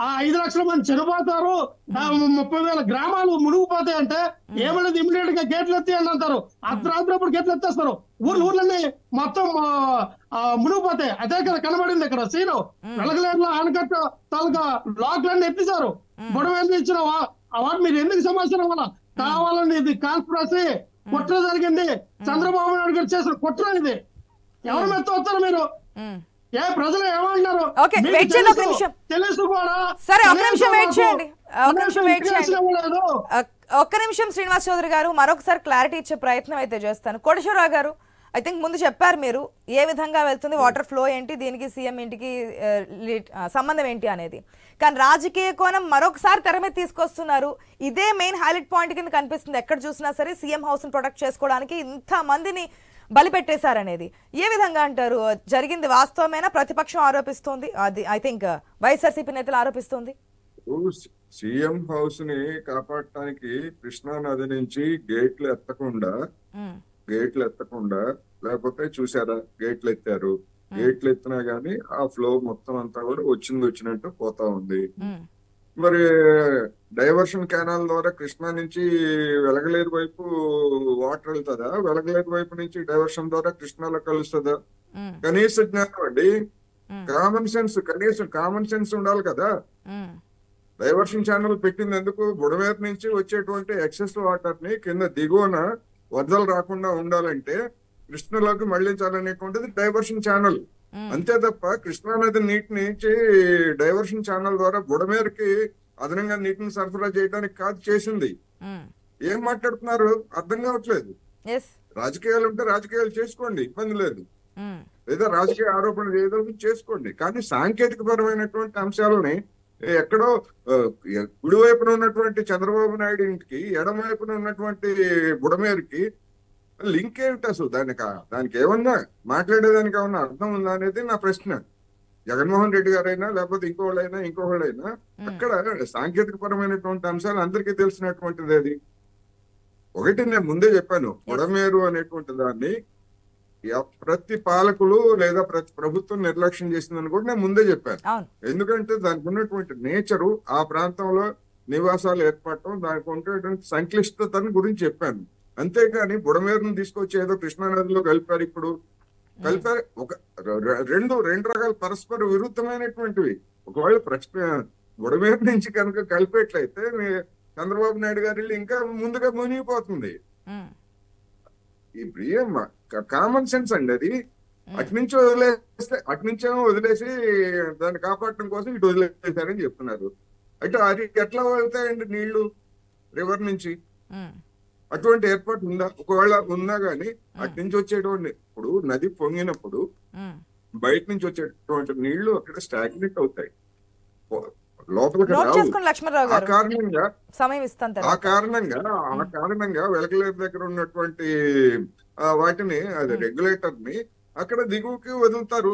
5 లక్షల మంది చనిపోతారు, 30,000 గ్రామాలు మునిగిపోతాయి అంటే ఏమనేది ఇమీడియట్ గా గేట్లు ఎత్తి అని అంటారు. అర్ధరాత్రి గేట్లు ఎత్తేస్తారు, ఊర్లన్నీ మొత్తం మునిగిపోతాయి. అదే కదా కనబడింది ఇక్కడ సీను. వెలగలేరులో ఆనకట్ట తాలూకా బ్లాక్లన్నీ ఎత్తిసారు. బుడమేరు ఇచ్చిన వాటి మీరు ఎందుకు సమాచారం వల్ల కావాలని ఇది కాన్స్పిరసీ కుట్ర జరిగింది. చంద్రబాబు నాయుడు గారు చేసిన కుట్ర ఇది. ఎవరి మీద వస్తారు మీరు? ఏ ప్రజలు ఏమంటున్నారు తెలుసు కూడా. సరే ఒక్క నిమిషం వెయిట్ చేయండి, ఒక్క నిమిషం శ్రీనివాస్ చౌదరి గారు. మరొకసారి క్లారిటీ ఇచ్చే ప్రయత్నం అయితే చేస్తాను. కోటేశ్వరరావు గారు, ఐ థింక్ ముందు చెప్పారు మీరు ఏ విధంగా వెళ్తుంది, వాటర్ ఫ్లో ఏంటి, దీనికి సీఎం ఇంటికి సంబంధం ఏంటి అనేది. కానీ రాజకీయ కోణం మరొకసారి తెర మీద తీసుకొస్తున్నారు. ఇదే మెయిన్ హైలైట్ పాయింట్ కింద కనిపిస్తుంది. ఎక్కడ చూసినా సరే సీఎం హౌస్ ని ప్రొటెక్ట్ చేసుకోవడానికి ఇంత మందిని బలిపెట్టేశారనేది ఏ విధంగా అంటారు? జరిగింది వాస్తవమేనా? ప్రతిపక్షం ఆరోపిస్తోంది, అది ఐ థింక్ వైఎస్ఆర్సీపీ నేతలు ఆరోపిస్తోంది. సీఎం హౌస్ ని కాపాడటానికి కృష్ణా నది నుంచి గేట్లు ఎత్తకుండా లేకపోతే చూసారా గేట్లు ఎత్తారు, గేట్లు ఎత్తినా గానీ ఆ ఫ్లో మొత్తం అంతా కూడా వచ్చినట్టు పోతా ఉంది. మరి డైవర్షన్ కెనాల్ ద్వారా కృష్ణా నుంచి వెలగలేరు వైపు వాటర్ వెళ్తుందా? వెలగలేరు వైపు నుంచి డైవర్షన్ ద్వారా కృష్ణాలో కలుస్తుందా? కనీస జ్ఞానం అండి, కనీసం కామన్ సెన్స్ ఉండాలి కదా. డైవర్షన్ ఛానల్ పెట్టింది ఎందుకు? బుడమేరు నుంచి వచ్చేటువంటి ఎక్సెస్ వాటర్ ని కింద దిగువన వరదలు రాకుండా ఉండాలంటే కృష్ణలోకి మళ్లించాలనేటువంటిది డైవర్షన్ ఛానల్. అంతే తప్ప కృష్ణానది నీటి నుంచి డైవర్షన్ ఛానల్ ద్వారా బుడమేరుకి అదనంగా నీటిని సరఫరా చేయడానికి కాదు చేసింది. ఏం మాట్లాడుతున్నారు అర్థం కావట్లేదు. రాజకీయాలు ఉంటే రాజకీయాలు చేసుకోండి, ఇబ్బంది లేదు. లేదా రాజకీయ ఆరోపణలు ఏదో చేసుకోండి, కానీ సాంకేతిక పరమైనటువంటి అంశాలని ఎక్కడో కుడి వైపున ఉన్నటువంటి చంద్రబాబు నాయుడు ఇంటికి ఎడమ వైపున ఉన్నటువంటి బుడమేరుకి లింక్ ఏమిటి అసలు? దానికి ఏమన్నా మాట్లాడేదానికి ఏమన్నా అర్థం ఉందా అనేది నా ప్రశ్న. జగన్మోహన్ రెడ్డి గారైనా లేకపోతే ఇంకోళ్ళైనా అక్కడ సాంకేతిక పరమైనటువంటి అంశాలు అందరికీ తెలిసినటువంటిది. అది ఒకటి నేను ముందే చెప్పాను, బుడమేరు అనేటువంటి దాన్ని ప్రతి పాలకులు లేదా ప్రతి ప్రభుత్వం నిర్లక్ష్యం చేసిందని కూడా నేను ముందే చెప్పాను. ఎందుకంటే దానికి ఉన్నటువంటి నేచరు, ఆ ప్రాంతంలో నివాసాలు ఏర్పడటం, దానికి ఉన్నటువంటి సంక్లిష్టతను గురించి చెప్పాను. అంతేగాని బుడమేరును తీసుకొచ్చి ఏదో కృష్ణానదిలో కలిపారు ఇప్పుడు కలిపారు. రెండు రకాల పరస్పర విరుద్ధమైనటువంటివి. ఒకవేళ ప్రశ్న బుడమేరు నుంచి కనుక కలిపేట్లయితే చంద్రబాబు నాయుడు గారి ఇంకా ముందుగా మునిగిపోతుంది. ఇప్పుడు ఏం కామన్ సెన్స్ అండి అది. అటునుంచి వదిలేసి దాన్ని కాపాడటం కోసం ఇటు వదిలేశారని చెప్తున్నారు. అంటే అది ఎట్లా వెళ్తాయండి నీళ్లు రివర్ నుంచి? అటువంటి ఏర్పాటు ఉందా? ఒకవేళ ఉన్నా గానీ అటు నుంచి వచ్చేటువంటి, ఇప్పుడు నది పొంగినప్పుడు బయట నుంచి వచ్చేటువంటి నీళ్లు అక్కడ స్టాగ్నేట్ అవుతాయి, లోపలికి రావు. ఆ కారణంగా వెలకలేరు దగ్గర ఉన్నటువంటి వాటిని, అది రెగ్యులేటర్ ని అక్కడ దిగువకి వదులుతారు.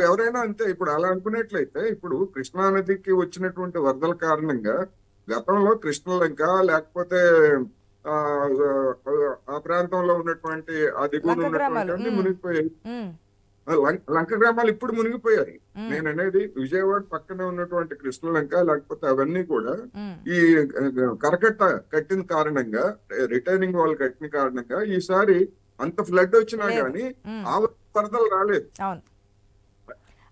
ఎవరైనా అంతే. ఇప్పుడు అలా అనుకునేట్లయితే ఇప్పుడు కృష్ణా నదికి వచ్చినటువంటి వరదల కారణంగా గతంలో కృష్ణలంక లేకపోతే ఆ ప్రాంతంలో ఉన్నటువంటి ఆ దిగువన ఉన్నటువంటి మునిగిపోయాయి. లంక గ్రామాలు ఇప్పుడు మునిగిపోయాయి. నేను అనేది విజయవాడ పక్కనే ఉన్నటువంటి కృష్ణలంక లేకపోతే అవన్నీ కూడా ఈ కరకట్ట కట్టిన కారణంగా, రిటైనింగ్ వాల్ కట్టిన కారణంగా ఈసారి అంత ఫ్లడ్ వచ్చినా గానీ ఆ వరదలు రాలేదు.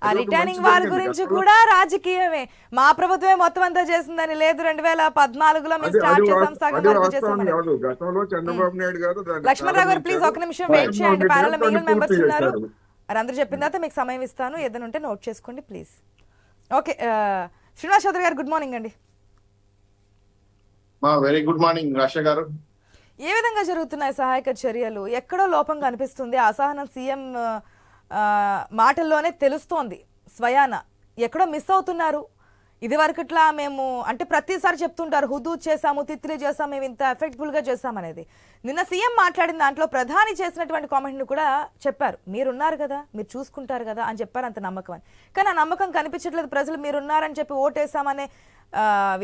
ఆ రిటర్నింగ్ వాల్ గురించి కూడా రాజకీయమే. మా ప్రభుత్వమే మొత్తం అంతా చేసిందని లేదు. 2014లో మేము స్టార్ట్ చేసాం, సగం వరకు చేసామని. చంద్రబాబు నాయుడు గారు లక్ష్మణరావు గారు ప్లీజ్ ఒక నిమిషం వెయిట్ చేయండి. ప్యానెల్ లో మిగిలిన మెంబర్స్ ఉన్నారు, అందరూ చెప్పిన తర్వాత మీకు సమయం ఇస్తాను. ఏదైనా ఉంటే నోట్ చేసుకోండి ప్లీజ్. ఓకే, శ్రీనివాస్ చౌదరి గారు గుడ్ మార్నింగ్ అండి. వెరీ గుడ్ మార్నింగ్ రాష గారు. ఏ విధంగా జరుగుతున్నాయి సహాయక చర్యలు? ఎక్కడో లోపం కనిపిస్తుంది. అసహనం సీఎం మాటల్లోనే తెలుస్తోంది. స్వయాన ఎక్కడో మిస్ అవుతున్నారు. ఇది వరకట్లా మేము అంటే ప్రతిసారి చెప్తుంటారు హుదూద్ చేసాము, తిత్లీ చేసాము, మేము ఇంత ఎఫెక్ట్ఫుల్ గా చేసామనేది. నిన్న సీఎం మాట్లాడిన దాంట్లో ప్రధాని చేసినటువంటి కామెంట్ ను కూడా చెప్పారు. మీరున్నారు కదా, మీరు చూసుకుంటారు కదా అని చెప్పారు. అంత నమ్మకం అని. కానీ ఆ నమ్మకం కనిపించట్లేదు. ప్రజలు మీరున్నారని చెప్పి ఓటేసామనే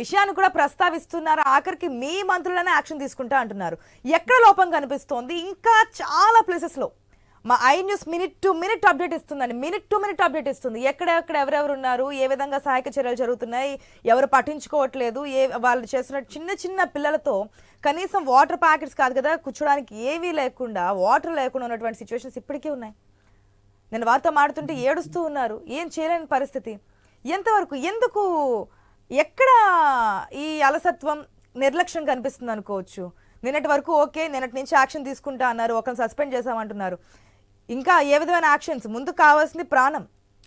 విషయాన్ని కూడా ప్రస్తావిస్తున్నారు. ఆఖరికి మీ మంత్రులనే యాక్షన్ తీసుకుంటా అంటున్నారు. ఎక్కడ లోపం కనిపిస్తోంది? ఇంకా చాలా ప్లేసెస్ లో మా iNews minute to minute update ఇస్తుందండి. మినిట్ టు మినిట్ అప్డేట్ ఇస్తుంది. ఎక్కడెక్కడ ఎవరెవరు ఉన్నారు, ఏ విధంగా సహాయక చర్యలు జరుగుతున్నాయి, ఎవరు పట్టించుకోవట్లేదు, వాళ్ళు చేస్తున్న చిన్న చిన్న పిల్లలతో కనీసం వాటర్ ప్యాకెట్స్ కాదు కదా కూర్చోడానికి ఏవీ లేకుండా, వాటర్ లేకుండా ఉన్నటువంటి సిచ్యువేషన్స్ ఇప్పటికీ ఉన్నాయి. నేను వారితో మాడుతుంటే ఏడుస్తూ ఉన్నారు. ఏం చేయలేని పరిస్థితి. ఎంతవరకు, ఎందుకు, ఎక్కడ ఈ అలసత్వం, నిర్లక్ష్యం కనిపిస్తుంది అనుకోవచ్చు? నిన్నటి వరకు ఓకే, నిన్నటి నుంచి యాక్షన్ తీసుకుంటా అన్నారు, ఒకరిని సస్పెండ్ చేసామంటున్నారు. ఇంకా ఏ విధమైన యాక్షన్స్? ముందు కావాల్సింది ప్రాణం,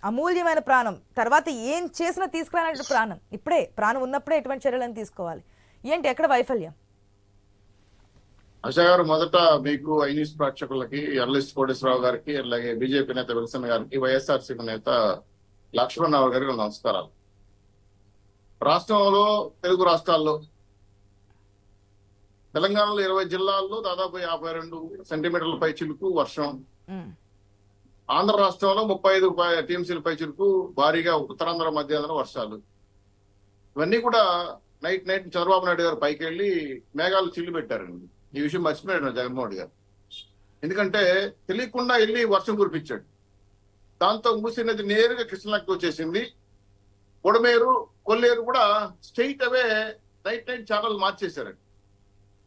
అమూల్యమైన ప్రాణం. తర్వాత ఏం చేసినా తీసుకురానంటే ప్రాణం. ఇప్పుడే ప్రాణం ఉన్నప్పుడే ఎటువంటి చర్యలను తీసుకోవాలి. ఏంటి ఎక్కడ వైఫల్యం? ఆశా గారు, మొదట మీకు ఐ న్యూస్ ప్రేక్షకులకి, ఎర్లిస్ట్ కోటేశ్వరరావు గారికి, అలాగే బీజేపీ నేత విల్సన్ గారికి, వైఎస్ఆర్సీపీ నేత లక్ష్మణరావు గారికి నమస్కారాలు. రాష్ట్రంలో, తెలుగు రాష్ట్రాల్లో, తెలంగాణలో 20 జిల్లాల్లో దాదాపు 52 సెంటీమీటర్ల పై చిలుకు వర్షం. ఆంధ్ర రాష్ట్రంలో 35 టీఎంసీల పై చిలుకు, భారీగా ఉత్తరాంధ్ర మధ్యాంధ్ర వర్షాలు. ఇవన్నీ కూడా నైట్ చంద్రబాబు నాయుడు గారు పైకి వెళ్ళి మేఘాలు చిల్లు పెట్టారండి. ఈ విషయం మర్చిపోయాడు జగన్మోహన్ గారు. ఎందుకంటే తెలియకుండా వెళ్ళి వర్షం కురిపించాడు. దాంతో మూసీ నది నేరుగా కృష్ణలంకకి వచ్చేసింది. బుడమేరు, కొల్లేరు కూడా స్ట్రైట్ అవే నైట్ ఛానల్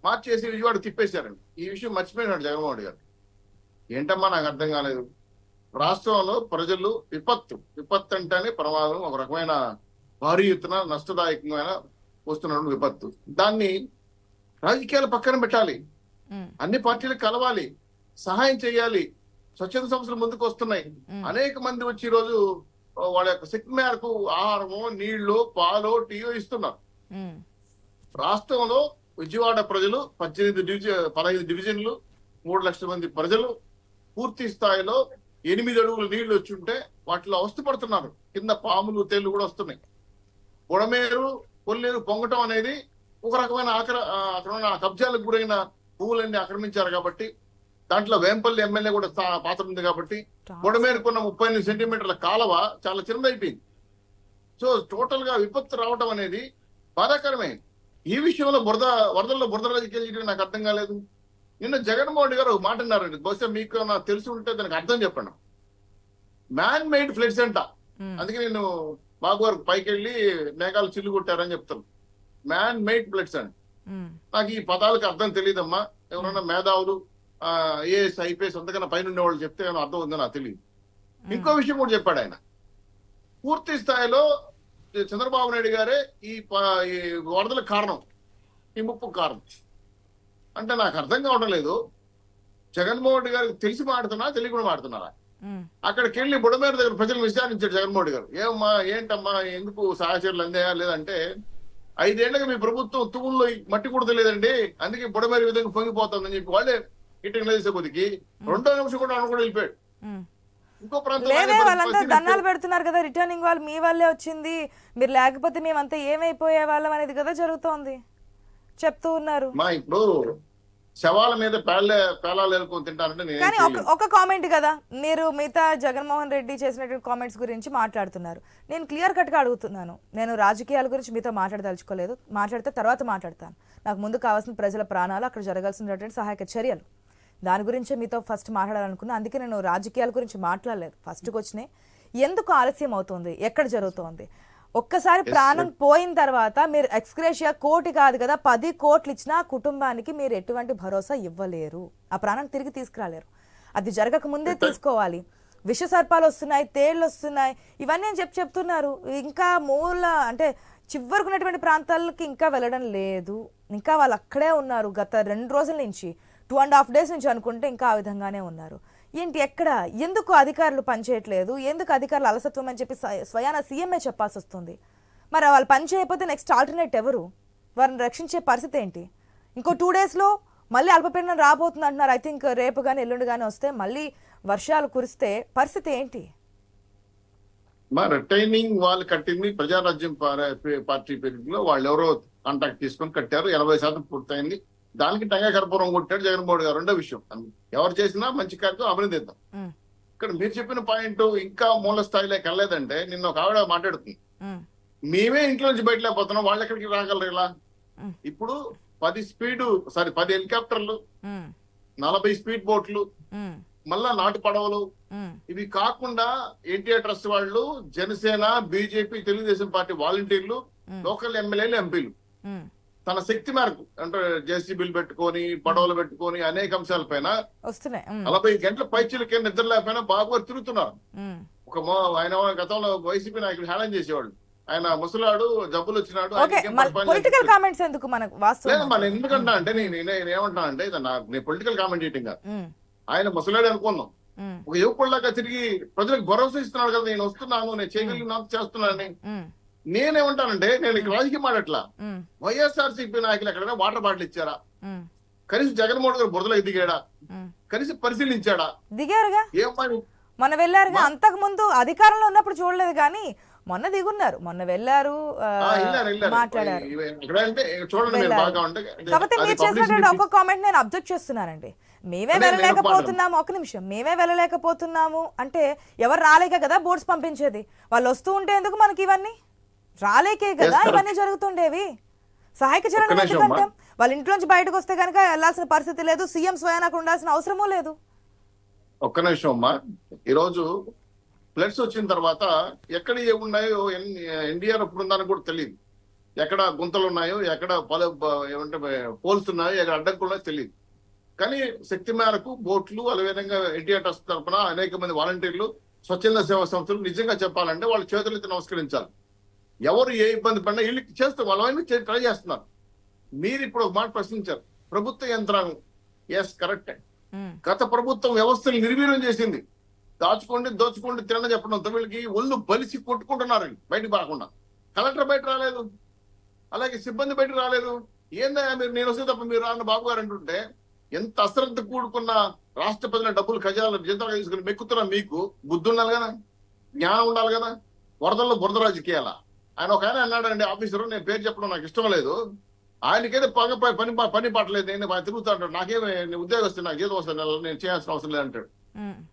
మార్చేసి విజయవాడ తిప్పేశారండి. ఈ విషయం మర్చిపోయినాడు జగన్మోహన్ గారు. ఏంటమ్మా నాకు అర్థం కాలేదు. రాష్ట్రంలో ప్రజలు విపత్తు అంటేనే ప్రమాదం, ఒక రకమైన భారీ ఎత్తున నష్టదాయకమైన వస్తున్న విపత్తు. దాన్ని రాజకీయాలు పక్కన పెట్టాలి, అన్ని పార్టీలకు కలవాలి, సహాయం చేయాలి. స్వచ్ఛంద సంస్థలు ముందుకు వస్తున్నాయి. అనేక మంది వచ్చి ఈ రోజు వాళ్ళ యొక్క శక్తి మేరకు ఆహారము, నీళ్లు, పాలు, టీయో ఇస్తున్నారు. రాష్ట్రంలో విజయవాడ ప్రజలు 15 డివిజన్లు, 3 లక్షల మంది ప్రజలు పూర్తి స్థాయిలో 8 అడుగులు నీళ్లు వచ్చి ఉంటే వాటిలో అవస్థపడుతున్నారు. కింద పాములు, తేళ్లు కూడా వస్తున్నాయి. బుడమేరు, కొల్లేరు పొంగటం అనేది ఒక రకమైన ఆక్రమణ, కబ్జాలకు గురైన భూములన్నీ ఆక్రమించారు కాబట్టి, దాంట్లో వేంపల్లి ఎమ్మెల్యే కూడా పాత్ర ఉంది కాబట్టి, బుడమేరుకున్న 38 సెంటీమీటర్ల కాలువ చాలా చిన్నదైపోయింది. సో టోటల్ గా విపత్తు రావడం అనేది బాధాకరమే. ఈ విషయంలో వరదల్లో బురద రాజకీయాలు చేయడం నాకు అర్థం కాలేదు. నిన్న జగన్మోహన్ గారు మాట అన్నారండి, బహుశా మీకు నాకు తెలిసి ఉంటే దానికి అర్థం చెప్పండి. మ్యాన్ మేడ్ ఫ్లడ్స్ అంట. అందుకే నేను బాబు గారు పైకి వెళ్ళి మేఘాలు చిల్లు కొట్టారని చెప్తాను. మ్యాన్ మేడ్ ఫ్లడ్స్ అండి. నాకు ఈ పదాలకు అర్థం తెలియదమ్మా. ఎవరైనా మేధావులు ఐఏఎస్ ఐపీఎస్ అంతకన్నా పైన ఉండేవాళ్ళు చెప్తే ఏమైనా అర్థం ఉందో నాకు తెలియదు. ఇంకో విషయం కూడా చెప్పాడు ఆయన, పూర్తి స్థాయిలో చంద్రబాబు నాయుడు గారే ఈ వరదలకు కారణం, ఈ ముప్పుకు కారణం అంటే నాకు అర్థం కావడం లేదు. జగన్మోహన్ రెడ్డి గారికి తెలిసి మాడుతున్నారా, తెలియకుండా మాడుతున్నారా? అక్కడికి వెళ్ళి బుడమేరు దగ్గర ప్రజలు విచారించాడు జగన్మోహన్ రెడ్డి గారు. ఏమమ్మా ఏంటమ్మా ఎందుకు సహచరులు అందేయా లేదంటే, 5 ఏళ్లుగా మీ ప్రభుత్వం తూముల్లో మట్టి కూడా లేదండి, అందుకే బుడమేరు విధంగా పొంగిపోతుందని చెప్పి వాళ్ళే ఇటు వేసే కొద్దికి 2వ నిమిషం కూడా కూడా వెళ్ళిపోయాడు. ఇంకో లేదే వాళ్ళంతా దండాలు పెడుతున్నారు కదా, రిటర్నింగ్ వాళ్ళు మీ వల్లే వచ్చింది, మీరు లేకపోతే మేమంతా ఏమైపోయే వాళ్ళం అనేది కదా జరుగుతోంది చెప్తూ ఉన్నారు. మా ఇప్పుడు శవాల మీద పేలాలు వేలుకొని తింటారంటే కానీ ఒక కామెంట్ కదా, మీరు మిగతా జగన్మోహన్ రెడ్డి చేసినటువంటి కామెంట్స్ గురించి మాట్లాడుతున్నారు. నేను క్లియర్ కట్ గా అడుగుతున్నాను, నేను రాజకీయాల గురించి మీతో మాట్లాడదలుచుకోలేదు, మాట్లాడితే తర్వాత మాట్లాడతాను. నాకు ముందు కావాల్సిన ప్రజల ప్రాణాలు, అక్కడ జరగాల్సినటువంటి సహాయక చర్యలు, దాని గురించే మీతో ఫస్ట్ మాట్లాడాలనుకున్నా. అందుకే నేను రాజకీయాల గురించి మాట్లాడలేదు. ఫస్ట్కి వచ్చినాయి ఎందుకు ఆలస్యం అవుతుంది, ఎక్కడ జరుగుతోంది. ఒక్కసారి ప్రాణం పోయిన తర్వాత మీరు ఎక్స్గ్రేషియా 1 కోటి కాదు కదా 10 కోట్లు ఇచ్చినా కుటుంబానికి మీరు ఎటువంటి భరోసా ఇవ్వలేరు, ఆ ప్రాణాన్ని తిరిగి తీసుకురాలేరు. అది జరగక ముందే తీసుకోవాలి. విష సర్పాలు వస్తున్నాయి, తేళ్లు వస్తున్నాయి, ఇవన్నీ అని చెప్తున్నారు. ఇంకా మూల అంటే చివరకున్నటువంటి ప్రాంతాలకి ఇంకా వెళ్ళడం లేదు, ఇంకా వాళ్ళు అక్కడే ఉన్నారు. గత 2 రోజుల నుంచి 2.5 days నుంచి అనుకుంటే ఇంకా ఆ విధంగానే ఉన్నారు. ఏంటి ఎక్కడ ఎందుకు అధికారులు పనిచేయట్లేదు, ఎందుకు అధికారులు అలసత్వం అని చెప్పి స్వయాన సీఎంఏ చెప్పాల్సి వస్తుంది. మరి వాళ్ళు పని చేయకపోతే నెక్స్ట్ ఆల్టర్నేట్ ఎవరు, వారిని రక్షించే పరిస్థితి ఏంటి? ఇంకో 2 daysలో మళ్ళీ అల్పపీడనం రాబోతుంది అంటున్నారు. ఐ థింక్ రేపు కానీ ఎల్లుండి కానీ వస్తే మళ్ళీ వర్షాలు కురిస్తే పరిస్థితి ఏంటి? మా రిటైనింగ్ వాళ్ళు కట్టింది ప్రజారాజ్యం పార్టీ పేరులో వాళ్ళు ఎవరో కాంటాక్ట్ తీసుకొని కట్టారు, 80% పూర్తయింది. దానికి టంగా కర్పూరం కొట్టాడు జగన్మోహన్ గారు. రెండో విషయం, ఎవరు చేసినా మంచి కార్యక్రమం అభినందిద్దాం. ఇక్కడ మీరు చెప్పిన పాయింట్ ఇంకా మూల స్థాయిలోకి వెళ్ళలేదంటే, నిన్న ఒక ఆవిడ మాట్లాడుతుంది, మేమే ఇంట్లో నుంచి బయట లేకపోతున్నాం, వాళ్ళు ఎక్కడికి రాగలరు ఇలా? ఇప్పుడు 10 హెలికాప్టర్లు, 40 స్పీడ్ బోట్లు, మళ్ళా నాటు పడవలు, ఇవి కాకుండా ఎన్టీఆర్ ట్రస్ట్ వాళ్ళు, జనసేన, బీజేపీ, తెలుగుదేశం పార్టీ వాలంటీర్లు, లోకల్ ఎమ్మెల్యేలు, ఎంపీలు తన శక్తి మేరకు అంటే జేసీబీలు పెట్టుకొని, పడవలు పెట్టుకొని అనేక అంశాల పైన 40 గంటల పైచీలకే నిద్ర లేకపోయినా బాబు తిరుగుతున్నారు. ఆయన గతంలో వైసీపీ నాయకుడు హేళన చేసేవాళ్ళు, ఆయన ముసలాడు, జబ్బులు వచ్చినాడు. ఎందుకంటా అంటే నేనేమంటా అంటే నేను పొలిటికల్ కామెంట్ చేయటం కాదు, ఆయన ముసలాడు అనుకున్నాం, ఒక యువకుడిలాగా తిరిగి ప్రజలకు భరోసా ఇస్తున్నాడు కదా, నేను వస్తున్నాను, నేను చేయగలిగినంత చేస్తున్నానని. నేనేమంటానంటే, నేను ఇక్కడ రాజకీయం మాడట్లా, వైఎస్ఆర్సీపీ నాయకులు ఎక్కడైనా వాటర్ బాటిల్ ఇచ్చారా? కనీసం జగన్మోహన్ గారు బురదలకు దిగాడా? కనీసం పరిశీలించాడా? దిగారుగా, మొన్న వెళ్ళారుగా. అంతకు ముందు అధికారంలో ఉన్నప్పుడు చూడలేదు కానీ మొన్న దిగున్నారు, మొన్న వెళ్ళారు, మాట్లాడారు. కాబట్టి మీరు చేసినటువంటి ఒక కామెంట్ నేను అబ్జెక్ట్ చేస్తున్నానండి. మేమే వెళ్ళలేకపోతున్నాము, ఒక నిమిషం, మేమే వెళ్ళలేకపోతున్నాము అంటే ఎవరు రాలేక కదా బోర్డ్స్ పంపించేది. వాళ్ళు వస్తూ ఉంటే ఎందుకు మనకి ఇవన్నీ? రాలేకే కదా ఇవన్నీ జరుగుతుండేవి. సహాయక చర్యలు ఎందుకంటే వాళ్ళ ఇంట్లోంచి బయటకు వస్తే కనుక వెళ్లాల్సిన పరిస్థితి లేదు, సీఎం స్వయానికి ఉండాల్సిన అవసరమూ లేదు. ఒక్క నిమిషం అమ్మా, ఈరోజు ఫ్లడ్స్ వచ్చిన తర్వాత ఎక్కడ ఏమున్నాయో ఎన్డీఆర్ ఇప్పుడు ఉందని కూడా తెలియదు, ఎక్కడ గుంతలు ఉన్నాయో, ఎక్కడ ఏమంటే పోల్స్ ఉన్నాయో, ఎక్కడ అడ్డంకులు ఉన్నాయో తెలియదు. కానీ శక్తి మేరకు బోట్లు, అదేవిధంగా ఎన్టీఆర్ ట్రస్ట్ తరఫున అనేక మంది వాలంటీర్లు, స్వచ్ఛంద సేవా సంస్థలు నిజంగా చెప్పాలంటే వాళ్ళు చేతులెత్తి నమస్కరించాలి. ఎవరు ఏ ఇబ్బంది పడినా వీళ్ళు చేస్తూ వాళ్ళని ట్రై చేస్తున్నారు. మీరు ఇప్పుడు ఒక మాట ప్రశ్నించారు, ప్రభుత్వ యంత్రాంగం, ఎస్ కరెక్టే. గత ప్రభుత్వం వ్యవస్థలు నిర్వీర్యం చేసింది, దోచుకోండి తినని చెప్పడంతో వీళ్ళకి ఒళ్ళు బలిసి కొట్టుకుంటున్నారు బయటకు రాకుండా. కలెక్టర్ బయట రాలేదు, అలాగే సిబ్బంది బయటకు రాలేదు. ఏందా మీరు నేను వస్తే తప్ప మీరు రాన్న బాబు గారు అంటుంటే, ఎంత అశ్రద్ధ కూడుకున్న రాష్ట్ర ప్రజల డబ్బులు ఖజానాలు జంతువులుగా తీసుకుని మెక్కుతున్నా మీకు బుద్ధి ఉండాలి కదా, జ్ఞానం ఉండాలి కదా. వరదల్లో బురద రాజకీయాల ఆయన ఒక ఆయన అన్నాడండి, ఆఫీసరు, నేను పేరు చెప్పడం నాకు ఇష్టం లేదు, ఆయనకైతే పని పట్టలేదు, నేను తిరుగుతా అంటాడు, నాకేమే ఉద్యోగం వస్తుంది, నాకు జీతం వస్తుంది, నేను చేయాల్సిన అవసరం లేదంటాడు.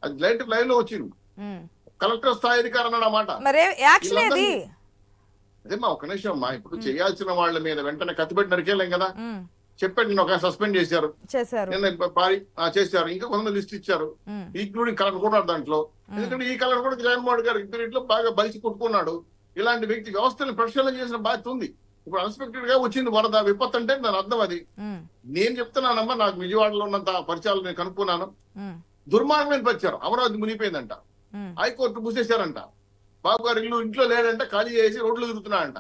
అది లైవ్ లో వచ్చింది, కలెక్టర్ స్థాయి అధికారం అన్నమాట. అదేమ్మా ఒక నిమిషం అమ్మా, ఇప్పుడు చేయాల్సిన వాళ్ళ మీద వెంటనే కత్తిపెట్టి నరికేలేం కదా. చెప్పాడు, నేను ఒక సస్పెండ్ చేశారు, చేశారు, ఇంకా కొంతమంది లిస్ట్ ఇచ్చారు, ఇంక్లూడింగ్ కలెక్టర్ కూడా దాంట్లో. ఎందుకంటే ఈ కలెక్టర్ కూడా జగన్మోహన్ గారి పీరియడ్ లో బాగా బలిసి కొట్టుకున్నాడు. ఇలాంటి వ్యక్తి వ్యవస్థను ప్రక్షాళన చేసిన బాధ్యత ఉంది. ఇప్పుడు అన్ఎక్స్పెక్టెడ్ గా వచ్చింది వరద విపత్తు అంటే దాని అర్థం అది. నేను చెప్తున్నానమ్మా, నాకు విజయవాడలో ఉన్నంత పరిచయాలు నేను కనుక్కున్నాను. దుర్మార్గమైన పరిచయం. అమరావతి మునిగిపోయిందంట, హైకోర్టు మూసేశారంట, బాబు గారు ఇంట్లో లేడంట, ఖాళీ చేసి రోడ్లు తిరుగుతున్నాడంట.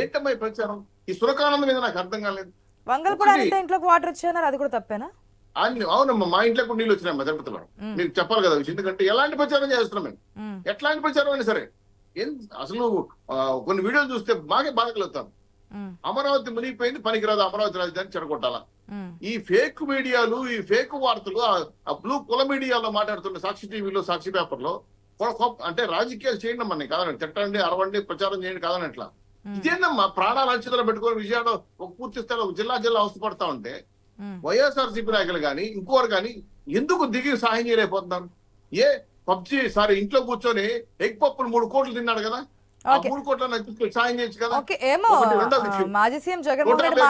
ఏంటమ్మా ఈ ప్రచారం? ఈ సురకానందం మీద నాకు అర్థం కాలేదు. ఇంట్లోకి వాటర్ వచ్చాయన్నారు, అది కూడా తప్పేనా? అవునమ్మా, మా ఇంట్లో కూడా నీళ్ళు వచ్చినాయమ్మా తిరుపతిలో. మీకు చెప్పాలి కదా విషయం, ఎందుకంటే ఎలాంటి ప్రచారం చేస్తున్నాం మేము, ఎట్లాంటి ప్రచారం అయినా సరే. అసలు కొన్ని వీడియోలు చూస్తే మాకే బాధ కలుగుతాను. అమరావతి మునిగిపోయింది, పనికిరాదు, అమరావతి రాజధాని చెడగొట్టాలా. ఈ ఫేక్ మీడియాలు, ఈ ఫేక్ వార్తలు, ఆ బ్లూ కుల మీడియాలో మాట్లాడుతున్న సాక్షి టీవీలో, సాక్షి పేపర్లో అంటే రాజకీయాలు చేయండి అమ్మా, కాదని తిట్టండి, అరవండి, ప్రచారం చేయండి కాదని ఎట్లా. ఇదేనమ్మా ప్రాణాలు అంచెలో పెట్టుకొని విజయవాడ ఒక పూర్తి స్థాయిలో జిల్లా అవస్థపడతా ఉంటే వైఎస్ఆర్సీపీ నాయకులు కానీ ఇంకోరు కానీ ఎందుకు దిగి సహాయం చేయలేకపోతున్నారు? పబ్జీ ఇంట్లో కూర్చొని ఎగ్ పప్పులు 3 కోట్లు తిన్నాడు కదా, 3 కోట్ల సాయం చేయొచ్చు కదా. మాజీ CM Jaganmohan Reddy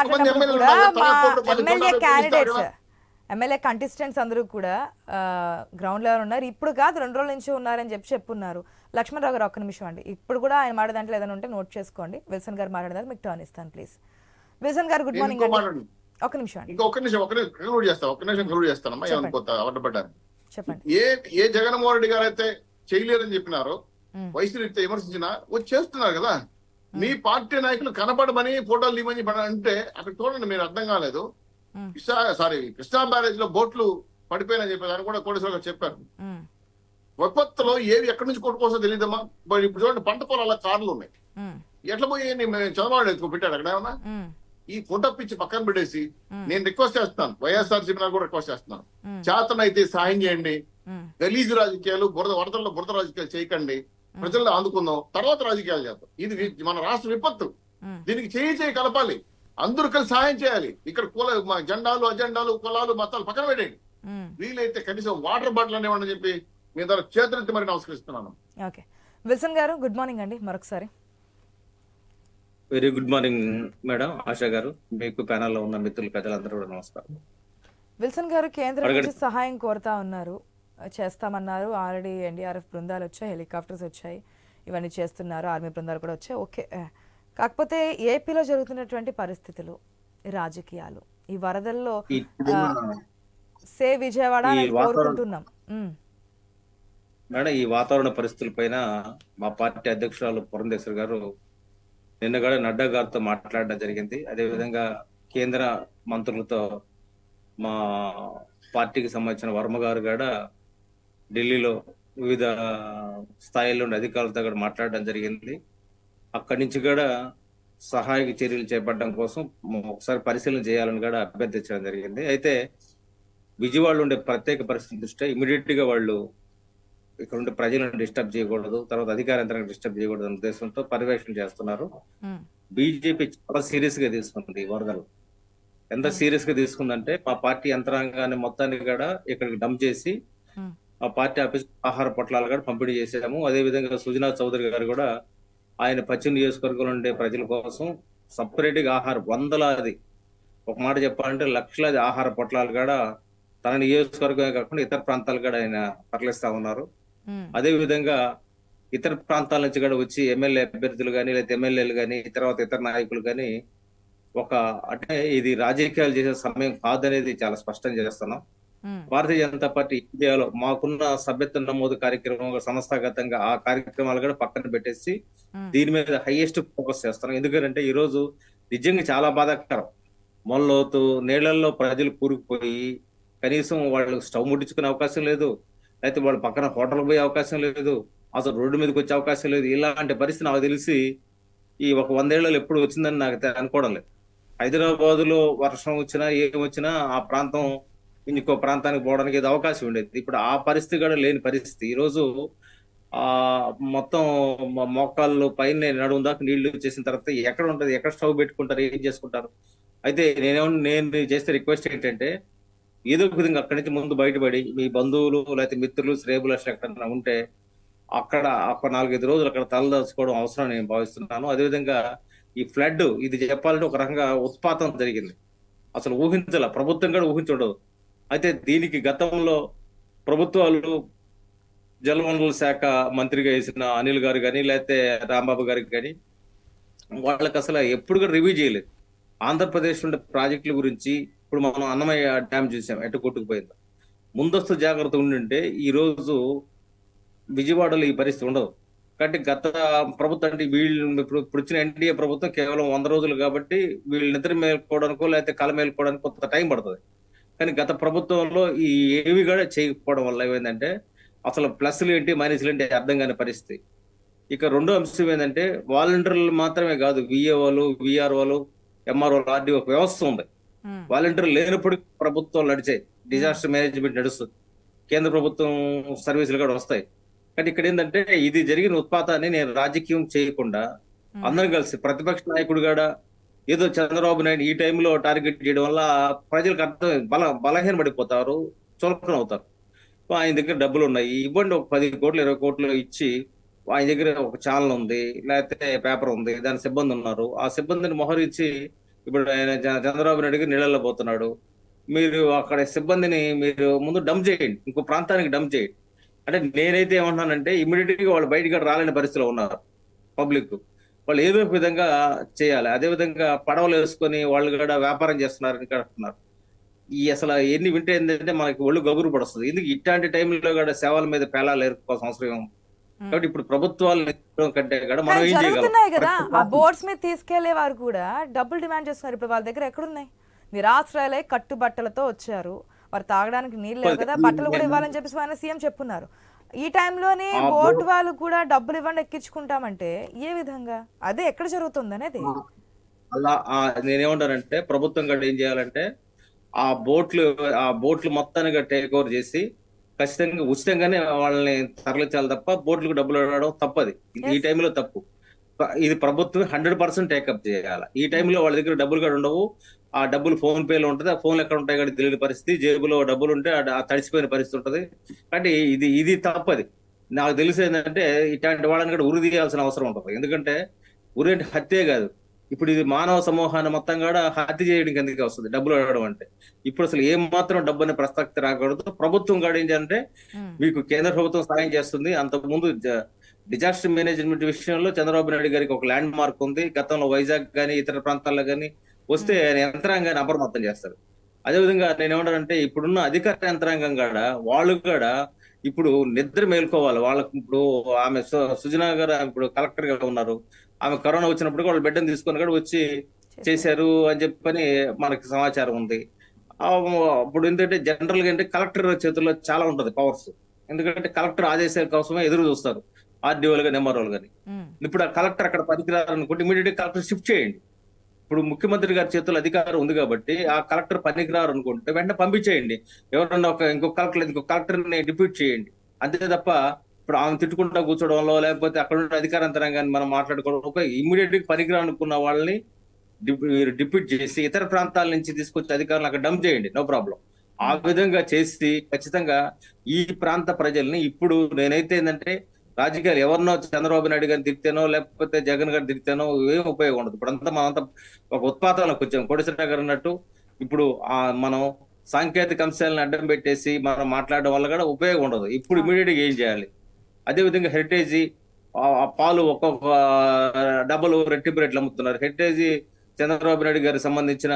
MLA contestants అందరూ కూడా గ్రౌండ్ లెవెల్ ఉన్నారు. ఇప్పుడు కాదు, 2 రోజుల నుంచి ఉన్నారని చెప్పున్నారు. లక్ష్మణరావు గారు ఒక్క నిమిషం అండి, ఇప్పుడు కూడా ఆయన మాట దాంట్లో ఏదైనా ఉంటే నోట్ చేసుకోండి. విల్సన్ గారు మాట్లాడదారు, మీకు టర్న్ ఇస్తాను ప్లీజ్. విల్సన్ గారు గుడ్ మార్నింగ్. ఒక్క నిమిషం అండి, ఒక్క నిమిషం కంక్లూడ్ చేస్తానమ్మా. చెప్పండి. ఏ జగన్మోహన్ రెడ్డి గారు అయితే చేయలేరని చెప్పినారో, వైసీపీ విమర్శించినా వచ్చి చేస్తున్నారు కదా. మీ పార్టీ నాయకులు కనపడమని ఫోటోలు తీయమని అంటే అక్కడ చూడండి, మీరు అర్థం కాలేదు. కృష్ణా బ్యారేజ్ లో బోట్లు పడిపోయినని చెప్పి దాన్ని కూడా కోటేశ్వర గారు చెప్పారు. విపత్తులో ఏవి ఎక్కడి నుంచి కొట్టుకోసో తెలియదమ్మా. ఇప్పుడు చూడండి, పంట పొలాల కార్లు ఉన్నాయి, ఎట్లా పోయి చంద్రబాబు ఎత్తుకు పెట్టాడు అక్కడ ఏమన్నా. ఈ ఫోటో పిచ్చి పక్కన పెట్టేసి నేను రిక్వెస్ట్ చేస్తున్నాను, వైఎస్ఆర్సీపీ కూడా రిక్వెస్ట్ చేస్తున్నాను, చేతనైతే సాయం చేయండి. గలీజు రాజకీయాలు, వరదల్లో బురద రాజకీయాలు చేయకండి, ప్రజల్లో అందుకుందాం, తర్వాత రాజకీయాలు చేద్దాం. ఇది మన రాష్ట్ర విపత్తు, దీనికి చేయి కలపాలి, అందరూ కలిసి సాయం చేయాలి. ఇక్కడ జెండాలు, అజెండాలు, కులాలు, మతాలు పక్కన పెట్టండి. వీలైతే కనీసం వాటర్ బాటిల్ అనేవాడని చెప్పి మీ ద్వారా చేతులెత్తి మరి నమస్కరిస్తున్నాను. ఓకే, విల్సన్ గారు గుడ్ మార్నింగ్ అండి మరొకసారి. Very good morning madam, ASHA గారు, మీకు ప్యానల్ లో ఉన్న మిత్రులు పెద్దలందరూ కూడా నమస్కారం. విల్సన్ గారు, కేంద్రం నుంచి సహాయం కోరుతా ఉన్నారు, చేస్తామన్నారు. ఆల్రెడీ ఎన్డీఆర్ఎఫ్ బృందాలు వచ్చాయి, హెలికాప్టర్స్ వచ్చాయి, ఇవన్నీ చేస్తున్నారు, ఆర్మీ బృందాలు కూడా వచ్చాయి. ఓకే, కాకపోతే ఏపీలో జరుగుతున్నటువంటి పరిస్థితులు, రాజకీయాలు, ఈ వరదల్లో విజయవాడ కోరుకుంటున్నాం మేడం. ఈ వాతావరణ పరిస్థితుల పైన మా పార్టీ అధ్యక్షురాలు పురంధేశ్వరి గారు నిన్న కూడా నడ్డా గారితో మాట్లాడడం జరిగింది. అదేవిధంగా కేంద్ర మంత్రులతో మా పార్టీకి సంబంధించిన వర్మ గారు కూడా ఢిల్లీలో వివిధ స్థాయిలో ఉండే అధికారులతో కూడా మాట్లాడడం జరిగింది. అక్కడి నుంచి కూడా సహాయక చర్యలు చేపట్టడం కోసం ఒకసారి పరిశీలన చేయాలని కూడా అభ్యర్థించడం జరిగింది. అయితే విజయవాడలో ఉండే ప్రత్యేక పరిస్థితి దృష్ట్యా ఇమీడియట్ గా వాళ్ళు ఇక్కడ ఉండే ప్రజలను డిస్టర్బ్ చేయకూడదు, తర్వాత అధికార యంత్రాన్ని డిస్టర్బ్ చేయకూడదు అనే ఉద్దేశంతో పర్యవేక్షణ చేస్తున్నారు. బీజేపీ చాలా సీరియస్ గా తీసుకుంది వరదలు. ఎంత సీరియస్ గా తీసుకుందంటే మా పార్టీ యంత్రాంగాన్ని మొత్తాన్ని కూడా ఇక్కడికి డంప్ చేసి ఆ పార్టీ ఆఫీస్ ఆహార పొట్లాలు కూడా పంపిణీ చేసాము. అదేవిధంగా సుజనా చౌదరి గారు కూడా ఆయన పశ్చిమ నియోజకవర్గంలో ఉండే ప్రజల కోసం సపరేట్ గా వందలాది, ఒక మాట చెప్పాలంటే లక్షలాది ఆహార పొట్లాలు కూడా తన నియోజకవర్గమే కాకుండా ఇతర ప్రాంతాలు కూడా ఆయన తరలిస్తా ఉన్నారు. అదే విధంగా ఇతర ప్రాంతాల నుంచి కూడా వచ్చి ఎమ్మెల్యే అభ్యర్థులు కానీ లేదా ఎమ్మెల్యేలు కానీ తర్వాత ఇతర నాయకులు కానీ అంటే ఇది రాజకీయాలు చేసే సమయం కాదనేది చాలా స్పష్టం చేస్తున్నాం. భారతీయ జనతా పార్టీ ఇండియాలో మాకున్న సభ్యత్వ నమోదు కార్యక్రమం సంస్థాగతంగా ఆ కార్యక్రమాలు కూడా పక్కన పెట్టేసి దీని మీద హైయెస్ట్ ఫోకస్ చేస్తున్నాం. ఎందుకంటే ఈ రోజు నిజంగా చాలా బాధాకరం. మొన్నలోతు నీళ్లలో ప్రజలు కూరుకుపోయి కనీసం వాళ్ళు స్టవ్ ముట్టించుకునే అవకాశం లేదు, అయితే వాళ్ళు పక్కన హోటల్ పోయే అవకాశం లేదు, అసలు రోడ్డు మీదకి వచ్చే అవకాశం లేదు. ఇలాంటి పరిస్థితి నాకు తెలిసి ఈ ఒక 100 ఏళ్లలో ఎప్పుడు వచ్చిందని నాకు అనుకోవడం లేదు. హైదరాబాద్ లో వర్షం వచ్చినా ఏమొచ్చినా ఆ ప్రాంతం ఇంకో ప్రాంతానికి పోవడానికి ఏదో అవకాశం ఉండేది. ఇప్పుడు ఆ పరిస్థితి కూడా లేని పరిస్థితి. ఈ రోజు మొత్తం మోకాళ్ళు పైన నడుము దాకా నీళ్లు చేసిన తర్వాత ఎక్కడ ఉంటది, ఎక్కడ స్టవ్ పెట్టుకుంటారు, ఏం చేసుకుంటారు. అయితే నేను చేసే రిక్వెస్ట్ ఏంటంటే ఏదో ఒక విధంగా అక్కడి నుంచి ముందు బయటపడి మీ బంధువులు లేకపోతే మిత్రులు శ్రేయబులర్స్ ఎక్కడన్నా ఉంటే అక్కడ ఒక 4-5 రోజులు అక్కడ తలదాచుకోవడం అవసరం నేను భావిస్తున్నాను. అదేవిధంగా ఈ ఫ్లడ్ ఇది చెప్పాలంటే ఒక రకంగా ఉత్పాతం జరిగింది, అసలు ఊహించాల, ప్రభుత్వం కూడా ఊహించడదు. అయితే దీనికి గతంలో ప్రభుత్వాలు జలవనరుల శాఖ మంత్రిగా వేసిన అనిల్ గారు కానీ లేకపోతే రాంబాబు గారికి కానీ వాళ్ళకి అసలు ఎప్పుడు కూడా రివ్యూ చేయలేదు. ఆంధ్రప్రదేశ్ ఉండే ప్రాజెక్టుల గురించి ఇప్పుడు మనం అన్నమయ్య డ్యామ్ చూసాం ఎటు కొట్టుకుపోయిందో. ముందస్తు జాగ్రత్త ఉండింటే ఈ రోజు విజయవాడలో ఈ పరిస్థితి ఉండదు. కాబట్టి గత ప్రభుత్వం అంటే వీళ్ళు ఇప్పుడు వచ్చిన ఎన్డీఏ ప్రభుత్వం కేవలం 100 రోజులు కాబట్టి వీళ్ళు నిద్ర మేల్కోవడానికో లేకపోతే కళ మేల్కోవడానికి కొంత టైం పడుతుంది. కానీ గత ప్రభుత్వంలో ఈ ఏవి కూడా చేయకపోవడం వల్ల ఏమైందంటే అసలు ప్లస్లు ఏంటి మైనస్లు ఏంటి అర్థం కాని పరిస్థితి. ఇక రెండో అంశం ఏంటంటే వాలంటీర్లు మాత్రమే కాదు, విఏఓలు, విఆర్ఓలు, ఎంఆర్ఓలు, ఆర్డీ ఒక వ్యవస్థ ఉంది. వాలంటీర్లు లేనప్పుడు ప్రభుత్వాలు నడిచాయి, డిజాస్టర్ మేనేజ్మెంట్ నడుస్తుంది, కేంద్ర ప్రభుత్వం సర్వీసులు కూడా వస్తాయి. కానీ ఇక్కడ ఏంటంటే ఇది జరిగిన ఉత్పాతాన్ని నేను రాజకీయం చేయకుండా అందరం కలిసి ప్రతిపక్ష నాయకుడు కూడా ఏదో చంద్రబాబు నాయుడు ఈ టైంలో టార్గెట్ చేయడం వల్ల ప్రజలకు అర్థం బలహీన పడిపోతారు, చులకన అవుతారు. ఆయన దగ్గర డబ్బులు ఉన్నాయి, ఇవ్వండి, ఒక 10 కోట్లు 20 కోట్లు ఇచ్చి ఆయన దగ్గర ఒక ఛానల్ ఉంది, లేకపోతే పేపర్ ఉంది, దాని సిబ్బంది ఉన్నారు, ఆ సిబ్బందిని మొహరించి ఇప్పుడు ఆయన చంద్రబాబు నాయుడు గారు నీళ్ళల్లో పోతున్నాడు, మీరు అక్కడ సిబ్బందిని మీరు ముందు డంప్ చేయండి, ఇంకో ప్రాంతానికి డంప్ చేయండి. అంటే నేనైతే ఏమంటున్నానంటే ఇమీడియట్ గా వాళ్ళు బయటికి రాలేని పరిస్థితిలో ఉన్నారు పబ్లిక్. వాళ్ళు ఏదో ఒక విధంగా చేయాలి. అదే విధంగా పడవలు వేసుకొని వాళ్ళు కూడా వ్యాపారం చేస్తున్నారని అంటున్నారు. ఈ అసలు ఎన్ని వింటే ఏంటంటే మనకి ఒళ్ళు గగురు పడుతుంది. ఎందుకు ఇట్లాంటి టైంలో కూడా సేవల మీద పేలాలు ఏర్కోవాల్సిన అవసరం. కాబట్టి ఇప్పుడు ప్రభుత్వాలు కంటే కూడా మనం ఏం జరుగుతున్నాయి కదా, ఆ చేయగలం? బోర్డ్స్ మీద తీసుకెళ్లే వారు కూడా డబ్బులు డిమాండ్ చేస్తున్నారు. ఇప్పుడు వాళ్ళ దగ్గర ఎక్కడున్నాయి? నిరాశ్రయాలై కట్టుబట్టలతో వచ్చారు, వారు తాగడానికి నీళ్ళు లేవు కదా, బట్టలు కూడా ఇవ్వాలని చెప్పేసి ఆయన సీఎం చెప్పున్నారు. ఈ టైంలోనే బోట్ వాళ్ళు కూడా డబ్బులు ఇవ్వండి ఎక్కించుకుంటామంటే ఏ విధంగా? అదే ఎక్కడ జరుగుతుంది అనేది. అలా నేనేమంటానంటే ప్రభుత్వం కూడా ఏం చేయాలంటే ఆ బోట్లు మొత్తాన్ని టేక్ ఓవర్ చేసి ఖచ్చితంగా ఉచితంగానే వాళ్ళని తరలించాలి తప్ప బోట్లకు డబ్బులు ఇవ్వడం తప్పది. ఈ టైంలో తప్పు. ఇది ప్రభుత్వం 100% టేకప్ చేయాలి. ఈ టైంలో వాళ్ళ దగ్గర డబ్బులు కూడా ఉండవు, ఆ డబ్బులు ఫోన్ పేలో ఉంటుంది, ఆ ఫోన్లు ఎక్కడ ఉంటాయి కూడా తెలియని పరిస్థితి, జేబులో డబ్బులు ఉంటే ఆ తడిసిపోయిన పరిస్థితి ఉంటుంది. కాబట్టి ఇది తప్పది. నాకు తెలిసి ఏంటంటే ఇట్లాంటి వాళ్ళని కూడా ఉరి తీయాల్సిన అవసరం ఉంటుంది. ఎందుకంటే ఉరి అంటే హత్యే కాదు, ఇప్పుడు ఇది మానవ సమూహాన్ని మొత్తం కూడా హత్య చేయడానికి ఎందుకు వస్తుంది డబ్బులు అడగడం అంటే. ఇప్పుడు అసలు ఏం మాత్రం డబ్బు అనే ప్రసక్తి రాకూడదు. ప్రభుత్వం కూడా ఏంటంటే మీకు కేంద్ర ప్రభుత్వం సాయం చేస్తుంది. అంతకుముందు డిజాస్టర్ మేనేజ్మెంట్ విషయంలో చంద్రబాబు నాయుడు గారికి ఒక ల్యాండ్ మార్క్ ఉంది. గతంలో వైజాగ్ కానీ ఇతర ప్రాంతాల్లో కానీ వస్తే యంత్రాంగాన్ని అప్రమత్తం చేస్తారు. అదేవిధంగా నేనేమంటానంటే ఇప్పుడున్న అధికార యంత్రాంగం కూడా వాళ్ళు కూడా ఇప్పుడు నిద్ర మేల్కోవాలి. వాళ్ళకు ఇప్పుడు ఆమె సుజనా గారు ఇప్పుడు కలెక్టర్ గా ఉన్నారు, ఆమె కరోనా వచ్చినప్పుడు వాళ్ళు బిడ్డను తీసుకొని కూడా వచ్చి చేశారు అని చెప్పని మనకి సమాచారం ఉంది. ఇప్పుడు ఏంటంటే జనరల్ గా అంటే కలెక్టర్ చేతుల్లో చాలా ఉంటది పవర్స్. ఎందుకంటే కలెక్టర్ ఆదేశాల కోసమే ఎదురు చూస్తారు ఆర్డీఓలు కానీ ఎంఆర్ఓలు కానీ. ఇప్పుడు ఆ కలెక్టర్ అక్కడ పనికిరారనుకుంటే ఇమీడియట్ గా కలెక్టర్ షిఫ్ట్ చేయండి. ఇప్పుడు ముఖ్యమంత్రి గారి చేతుల్లో అధికారం ఉంది కాబట్టి ఆ కలెక్టర్ పనికిరారు అనుకుంటే వెంటనే పంపించేయండి. ఎవరన్నా ఇంకొక కలెక్టర్ ని డిప్యూట్ చేయండి. అంతే తప్ప ఇప్పుడు ఆమె తిట్టుకుంటా కూర్చోవడంలో లేకపోతే అక్కడ ఉన్న అధికార యంత్రాంగాన్ని మనం మాట్లాడుకోవడం ఇమ్మీడియట్ గా పనికిరా అనుకున్న వాళ్ళని డిప్యూట్ చేసి ఇతర ప్రాంతాల నుంచి తీసుకొచ్చి అధికారులు అక్కడ డంప్ చేయండి, నో ప్రాబ్లం. ఆ విధంగా చేసి ఖచ్చితంగా ఈ ప్రాంత ప్రజల్ని ఇప్పుడు నేనైతే ఏంటంటే రాజకీయాలు ఎవరినో చంద్రబాబు నాయుడు గారిని తిరిగితేనో లేకపోతే జగన్ గారిని తిరిగితేనో ఏం ఉపయోగం ఉండదు. ఇప్పుడంతా మనంతా ఒక ఉత్పాతాలకు వచ్చాం. కోటేశ్వరరావు గారు అన్నట్టు ఇప్పుడు మనం సాంకేతిక అంశాలను అడ్డం పెట్టేసి మనం మాట్లాడడం వల్ల కూడా ఉపయోగం ఉండదు. ఇప్పుడు ఇమీడియట్ గా ఏం చేయాలి? అదేవిధంగా హెరిటేజీ పాలు ఒక్కొక్క డబ్బులు రెట్టింపు రేట్లు అమ్ముతున్నారు. హెరిటేజీ చంద్రబాబు నాయుడు గారికి సంబంధించిన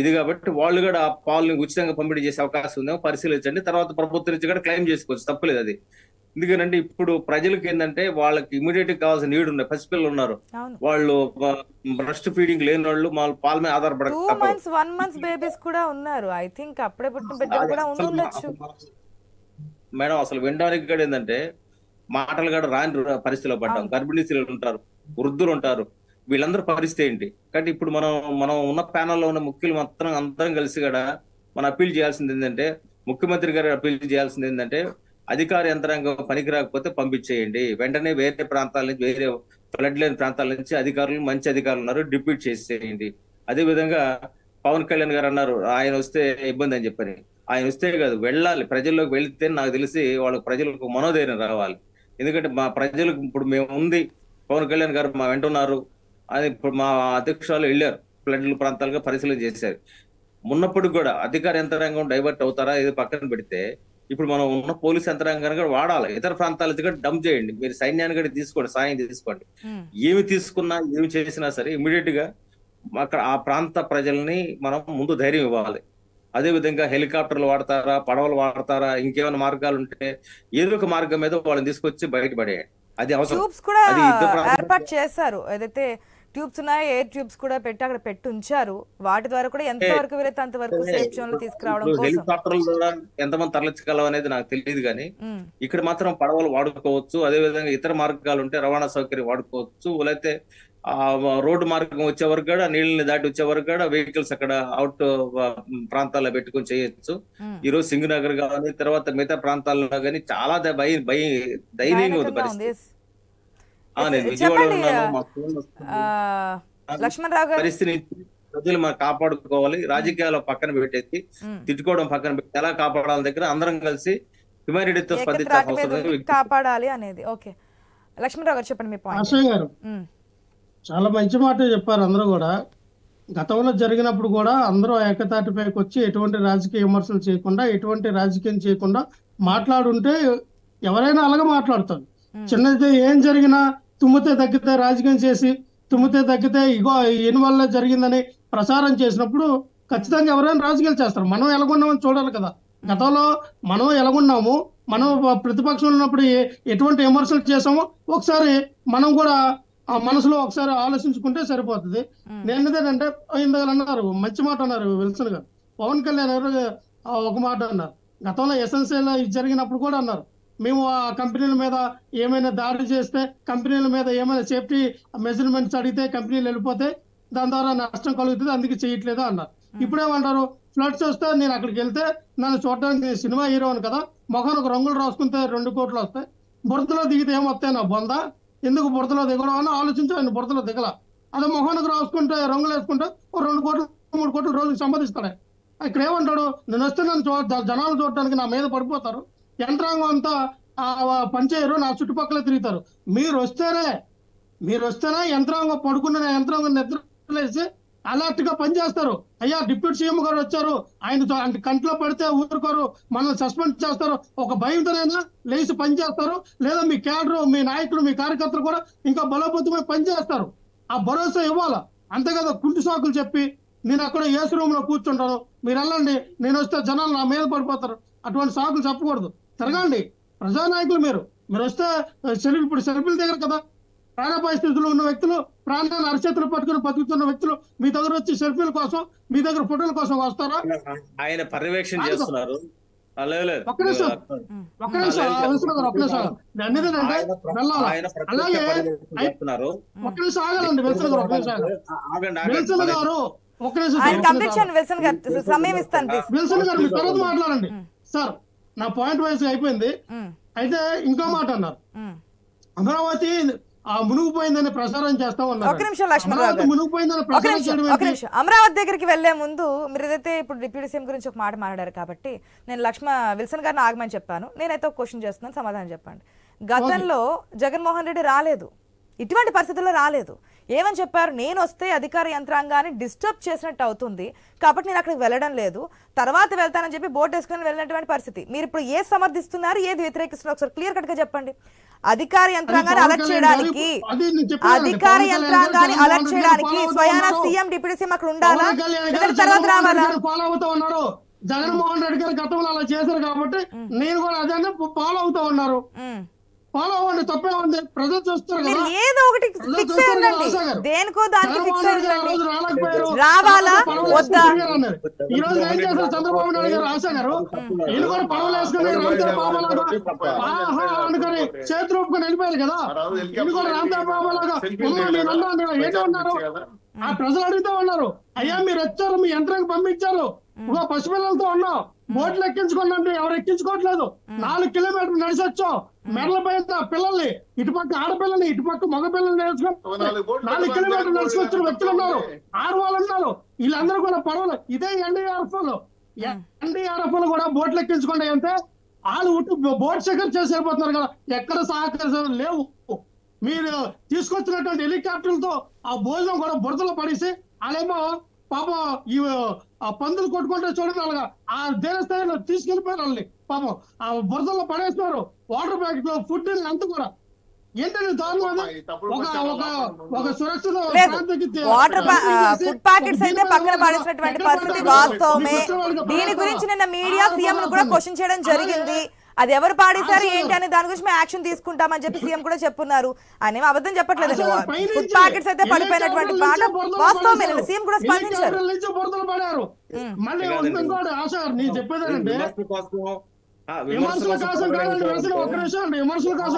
ఇది కాబట్టి వాళ్ళు కూడా ఆ పాలని ఉచితంగా పంపిణీ చేసే అవకాశం ఉందేమో పరిశీలించండి. తర్వాత ప్రభుత్వం నుంచి కూడా క్లెయిమ్ చేసుకోవచ్చు, తప్పలేదు అది. ఎందుకంటే ఇప్పుడు ప్రజలకు ఏంటంటే వాళ్ళకి ఇమీడియట్ గా కావాల్సిన నీడ్ ఉన్నాయి. పసిపిల్లలు ఉన్నారు, వాళ్ళు బ్రెస్ట్ ఫీడింగ్ లేని వాళ్ళు పాల మీద ఆధారపడక 2 months 1 month బేబీస్ కూడా ఉన్నారు. ఐ థింక్ అప్పుడే పుట్టిన బిడ్డలు కూడా ఉండొచ్చు. మేడం అసలు వినడానికి కూడా ఏంటంటే మాటలు కూడా రాని పరిస్థితిలో పడ్డాం. గర్భిణీ స్త్రీలు ఉంటారు, వృద్ధులు ఉంటారు, వీళ్ళందరూ పరిస్థితి ఏంటి? కాబట్టి ఇప్పుడు మనం ఉన్న ప్యానల్లో ఉన్న ముఖ్యులు మాత్రం అందరం కలిసి కూడా మనం అప్పీల్ చేయాల్సింది ఏంటంటే, ముఖ్యమంత్రి గారు అప్పీల్ చేయాల్సింది ఏంటంటే అధికార యంత్రాంగం పనికి రాకపోతే పంపించేయండి. వెంటనే వేరే ప్రాంతాల నుంచి, వేరే ఫ్లడ్ లేని ప్రాంతాల నుంచి అధికారులు, మంచి అధికారులు ఉన్నారు, డిప్యూట్ చేసేయండి. అదే విధంగా పవన్ కళ్యాణ్ గారు అన్నారు ఆయన వస్తే ఇబ్బంది అని చెప్పని. ఆయన వస్తే కాదు, వెళ్ళాలి, ప్రజల్లోకి వెళితే నాకు తెలిసి వాళ్ళకి ప్రజలకు మనోధైర్యం రావాలి. ఎందుకంటే మా ప్రజలకు ఇప్పుడు మేము ఉంది, పవన్ కళ్యాణ్ గారు మా వెంట ఉన్నారు అని ఇప్పుడు మా అధ్యక్షురాలు వెళ్ళారు, ఫ్లడ్ ప్రాంతాలుగా పరిశీలన చేశారు. ఉన్నప్పుడు కూడా అధికార యంత్రాంగం డైవర్ట్ అవుతారా ఇది పక్కన పెడితే ఇప్పుడు మనం ఉన్న పోలీస్ యంత్రాంగాన్ని కూడా వాడాలి. ఇతర ప్రాంతాల కూడా డంప్ చేయండి, మీరు సైన్యాన్ని కూడా తీసుకోండి, సాయం తీసుకోండి. ఏమి తీసుకున్నా ఏమి చేసినా సరే ఇమీడియట్ గా అక్కడ ఆ ప్రాంత ప్రజల్ని మనం ముందు ధైర్యం ఇవ్వాలి. అదే విధంగా హెలికాప్టర్లు వాడతారా, పడవలు వాడతారా, ఇంకేమైనా మార్గాలు ఉంటే ఏదో ఒక మార్గం మీద వాళ్ళని తీసుకొచ్చి బయటపడేయండి. అది అవసరం. ట్యూబ్స్ కూడా ఏర్పాటు చేశారు, ఏదైతే ట్యూబ్స్ ఉన్నాయో ఎయిర్ ట్యూబ్స్ కూడా పెట్టి అక్కడ పెట్టి ఉంచారు. వాటి ద్వారా కూడా ఎంత వరకు వీలైతే అంతవరకు సేఫ్ జోన్ లో తీసుకురావడం కోసం. హెలికాప్టర్ల ద్వారా ఎంతమంది తరలించగలం అనేది నాకు తెలియదు, కానీ ఇక్కడ మాత్రం పడవలు వాడుకోవచ్చు. అదే విధంగా ఇతర మార్గాలు ఉంటే రవాణా సౌకర్యం వాడుకోవచ్చు. లేకపోతే ఆ రోడ్డు మార్గం వచ్చే వరకు కూడా, నీళ్ళని దాటి వచ్చే వరకు కూడా వెహికల్స్ అక్కడ అవుట్ ప్రాంతాల్లో పెట్టుకొని చేయొచ్చు. ఈ రోజు సింగనగర్ కానీ తర్వాత మిగతా ప్రాంతాల్లో కానీ చాలా దయనీయంగా ఉంది పరిస్థితి. నేను విజయవాడలో ఉన్నాను. లక్ష్మణరావు గారు, పరిస్థితి ప్రజలు మనం కాపాడుకోవాలి. రాజకీయాలు పక్కన పెట్టేసి తిట్టుకోవడం పక్కన పెట్టి ఎలా కాపాడాల దగ్గర అందరం కలిసి హ్యుమానిటీతో స్పందించాలి, కాపాడాలి అనేది. ఓకే లక్ష్మణరావు గారు చెప్పండి మీ పాయింట్. ఆశయ్ గారు చాలా మంచి మాట చెప్పారు. అందరూ కూడా గతంలో జరిగినప్పుడు కూడా అందరూ ఏకతాటిపైకి వచ్చి ఎటువంటి రాజకీయ విమర్శలు చేయకుండా, ఎటువంటి రాజకీయం చేయకుండా మాట్లాడుంటే ఎవరైనా అలాగే మాట్లాడతారు. చిన్నది ఏం జరిగినా తుమ్మితే తగ్గితే రాజకీయం చేసి, తుమ్మితే తగ్గితే ఇగో ఈయన వల్ల జరిగిందని ప్రచారం చేసినప్పుడు ఖచ్చితంగా ఎవరైనా రాజకీయాలు చేస్తారు. మనం ఎలాగున్నామని చూడాలి కదా. గతంలో మనం ఎలాగున్నాము, మనం ప్రతిపక్షంలో ఉన్నప్పుడు ఎటువంటి విమర్శలు చేసామో ఒకసారి మనం కూడా ఆ మనసులో ఒకసారి ఆలోచించుకుంటే సరిపోతుంది. నేను ఏంటంటే ఇందాక అన్నారు, మంచి మాట అన్నారు విల్సన్ గారు. పవన్ కళ్యాణ్ గారు ఒక మాట అన్నారు, గతంలో ఎస్ఎన్సీలో జరిగినప్పుడు కూడా అన్నారు, మేము ఆ కంపెనీల మీద ఏమైనా దాడి చేస్తే, కంపెనీల మీద ఏమైనా సేఫ్టీ మెజర్మెంట్స్ అడిగితే కంపెనీలు వెళ్ళిపోతే దాని ద్వారా నష్టం కలుగుతుంది, అందుకే చేయట్లేదు అన్నారు. ఇప్పుడేమంటారు, ఫ్లడ్స్ వస్తే నేను అక్కడికి వెళ్తే నన్ను చూడడానికి సినిమా హీరో అని కదా, మొఖానికి రంగులు రాసుకుంటే 2 కోట్లు వస్తాయి, బురదలో దిగితే ఏమొస్తాయి నా బొంద, ఎందుకు బురదలో దిగడం అని ఆలోచించి ఆయన బురదలో దిగల. అదే మొఖానికి రాసుకుంటే రంగులు వేసుకుంటే 2 కోట్లు 3 కోట్లు రోజుకి సంపాదిస్తాడు. ఇక్కడ ఏమంటాడు, నేను వస్తే నన్ను జనాలు చూడటానికి నా మీద పడిపోతారు, యంత్రాంగం అంతా పనిచేయరు, నా చుట్టుపక్కల తిరుగుతారు. మీరు వస్తేనే యంత్రాంగం పడుకున్న యంత్రాంగం నిద్రలేసి అలర్ట్ గా పనిచేస్తారు. అయ్యా డిప్యూటీ సీఎం గారు వచ్చారు, ఆయన కంట్లో పడితే ఊరుకోరు, మనల్ని సస్పెండ్ చేస్తారు, ఒక భయంతోనైనా లేచి పనిచేస్తారు. లేదా మీ క్యాడర్, మీ నాయకులు, మీ కార్యకర్తలు కూడా ఇంకా బలోపేతమై పనిచేస్తారు. ఆ భరోసా ఇవ్వాలా. అంతే కదా కుంటి సాకులు చెప్పి నేను అక్కడ ఏసీ రూమ్ లో కూర్చుంటాను, మీరు వెళ్ళండి, నేను వస్తే జనాలు నా మీద పడిపోతారు, అటువంటి సాకులు చెప్పకూడదు. తిరగండి ప్రజానాయకులు. మీరు వస్తే ఇప్పుడు సెల్ఫీల దగ్గర కదా ప్రాణాపాయ స్థితిలో ఉన్న వ్యక్తులు, ప్రాణాన్ని అరచేతులు పట్టుకుని బతుకుతున్న వ్యక్తులు మీ దగ్గర వచ్చి సెల్ఫీల కోసం, మీ దగ్గర ఫోటోల కోసం వస్తారా? ఆయన పర్యవేక్షణ చేస్తున్నారు. ఒక్క నిమిషం ఆగాలండి విల్సన్ గారు, విల్సన్ గారు మీ తర్వాత మాట్లాడండి సార్. నా పాయింట్ వైజ్ అయిపోయింది. అయితే ఇంకో మాట అన్నారు, అమరావతి మునిగిపోయిందని ప్రచారం చేస్తా ఉన్నారు. అమరావతి దగ్గరికి వెళ్లే ముందు మీరు ఏదైతే ఇప్పుడు డిప్యూటీ సీఎం గురించి ఒక మాట మాట్లాడారు కాబట్టి నేను విల్సన్ గారిని ఆగమని చెప్పాను. నేనైతే ఒక క్వశ్చన్ చేస్తున్నాను, సమాధానం చెప్పండి. గతంలో జగన్మోహన్ రెడ్డి రాలేదు, ఇటువంటి పరిస్థితుల్లో రాలేదు. ఏమని చెప్పారు, నేను వస్తే అధికార యంత్రాంగాన్ని డిస్టర్బ్ చేసినట్టు అవుతుంది కాబట్టి నేను అక్కడికి వెళ్ళడం లేదు, తర్వాత వెళ్తానని చెప్పి బోట్ వేసుకొని వెళ్ళినటువంటి పరిస్థితి. మీరు ఇప్పుడు ఏది సమర్థిస్తున్నారు, ఏది వ్యతిరేకిస్తున్నారు, ఒకసారి క్లియర్ కట్ గా చెప్పండి. అధికార యంత్రాంగాన్ని అలర్ట్ చేయడానికి స్వయానా సీఎం డిప్యూటీ సీఎం అక్కడ ఉండాలా, తర్వాత రావాలా? ఫాలో అవుతా ఉన్నారు జగన్మోహన్ రెడ్డి గారు, గతంలో అలా చేశారు కాబట్టి నేను కూడా అదే ఫాలో అవుతా ఉన్నారు. ఫాలో అవ్వండి, తప్పే ఉంది. ప్రజలు చూస్తారు కదా, ఏదో ఒకటి ఫిక్స్ అయ్యండి, దేనికో దానికి ఫిక్స్ అయ్యండి. రావాలా వద్దా? ఈ రోజు ఏం చేశారు చంద్రబాబు నాయుడు గారు, ఆశా గారు, వీళ్ళు కూడా పడవలు వేసుకుని అనుకుని చేతులు ఒప్పుకొని వెళ్ళిపోయారు కదా. వీళ్ళు కూడా రామదేవ్ బాబు లాగా ఏంటి ఉన్నారు, ఆ ప్రజలు అడుగుతా ఉన్నారు, అయ్యా మీరు వచ్చారు, మీ యంత్రానికి పంపించారు, పసిపిల్లలతో ఉన్నాం, బోట్లు ఎక్కించుకోండి, ఎవరు ఎక్కించుకోవట్లేదు, 4 కిలోమీటర్లు నడిచొచ్చాం, మెడల పైన పిల్లల్ని, ఇటుపక్క ఆడపిల్లల్ని, ఇటుపక్క మగపిల్లల్ని నేర్చుకుని 4 కిలోమీటర్లు నడుచుకొచ్చిన వ్యక్తులు ఉన్నారు, 6 వాళ్ళు ఉన్నారు. వీళ్ళందరూ కూడా పడవలు, ఇదే ఎన్డీఆర్ఎఫ్ కూడా బోట్లు ఎక్కించుకోండి అంటే వాళ్ళు బోట్ సెక్యూర్ చేసి వెళ్ళిపోతున్నారు కదా. ఎక్కడ సహకరించడం లేవు. మీరు తీసుకొచ్చినటువంటి హెలికాప్టర్లతో ఆ భోజనం కూడా బురదలో పడేసి వాళ్ళేమో పాపం ఈ పందులు కొట్టుకుంటే చూడండి, అలాగా ఆ దేవస్థానంలో తీసుకెళ్లిపోయారు వాళ్ళని. పాపం ఆ బురదలో పడేస్తున్నారు, వాటర్ ప్యాకెట్ లో ఫుడ్ అంత కూడా. ఏంటంటే దారుణం అది. ఒక సురక్షిత వాటర్ ఫుడ్ ప్యాకెట్స్ అయితే పక్కన పడేసినటువంటి పరిస్థితి వాస్తవమే. దీని గురించి నిన్న మీడియా సీఎం ను కూడా క్వశ్చన్ చేయడం జరిగింది. అది ఎవరు పాడేశారు ఏంటి అనే దాని గురించి మేము యాక్షన్ తీసుకుంటామని చెప్పి సీఎం కూడా చెప్పున్నారు. ఆయన అబద్ధం చెప్పట్లేదు. ఫుడ్ ప్యాకెట్స్ అయితే పడిపోయినటువంటి మాట వాస్తవమే. సీఎం కూడా స్పందించారు. మళ్ళీ ఆశ నీ చెప్పేదంటే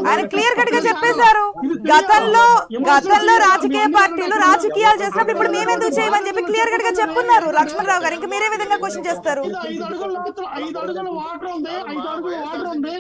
ఆయన క్లియర్ కట్ గా చెప్పేశారు. గతంలో రాజకీయ పార్టీలు రాజకీయాలు చేసినప్పుడు ఇప్పుడు మేమెందుకు చేయమని చెప్పి క్లియర్ కట్ గా చెప్పున్నారు లక్ష్మణ్ రావు గారు. ఇంకా మీరే విధంగా క్వశ్చన్ చేస్తారు. 5 అడుగుల వాటర్ ఉంది, 5 అడుగుల వాటర్ ఉంది.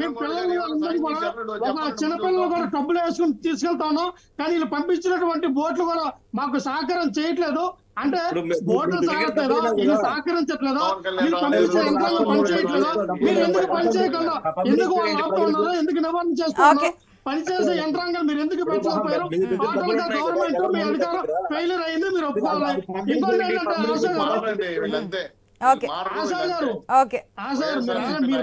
మేము పిల్లలందరూ కూడా ఒక చిన్నపిల్లలు కూడా డబ్బులు వేసుకుని తీసుకెళ్తాను, కానీ వీళ్ళు పంపించినటువంటి బోట్లు కూడా మాకు సహకారం చేయట్లేదు. అంటే బోట్లు సాగట్లేదా, ఇది సహకరించట్లేదా, మీరు పంపించే యంత్రాంగం పని చేయట్లేదా, మీరు ఎందుకు పని చేయకుండా ఎందుకు వాళ్ళు ఆపుతున్నారో, ఎందుకు నివారణ చేస్తున్నారు, పనిచేసే యంత్రాంగం మీరు ఎందుకు పెట్టలేకపోయారు? టోటల్ గా గవర్నమెంట్ మీ అధికారం ఫెయిల్యూర్ అయింది, మీరు ఒప్పుకోవాలి. ఇంకోటి ఏంటంటే ఆశా గారు మీరు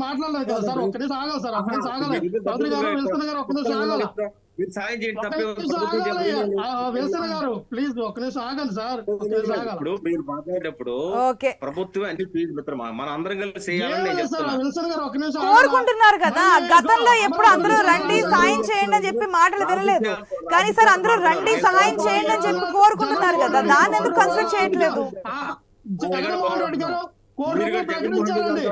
మాట్లాడలేదు కదా సార్, ఒక్క నిమిషం ఆగాలి సార్, ఒక్క నిమిషం ఆగాలి. చౌదరి గారు, విల్సన్ గారు, ఒక్క నిమిషం ఆగాలి. విల్సన్ గారు ప్లీజ్ ఒక్క నిమిషం ఆగండి సార్. ఇప్పుడు మీరు మాట్లాడేటప్పుడు ప్రభుత్వం మన అందరం కలిసి విల్సన్ గారు ఒక్క నిమిషం కోరుకుంటున్నారు కదా. గతంలో ఎప్పుడు అందరూ రండి సాయం చేయండి అని చెప్పి మాటలు వినలేదు, కానీ సార్ అందరూ రండి సహాయం చేయండి అని చెప్పి కోరుకుంటున్నారు కదా. దాన్ని ఎందుకు కన్సిడర్ చేయట్లేదు? జగన్మోహన్ రెడ్డి గారు కోటి రూపాయలు ప్రకటించారండి.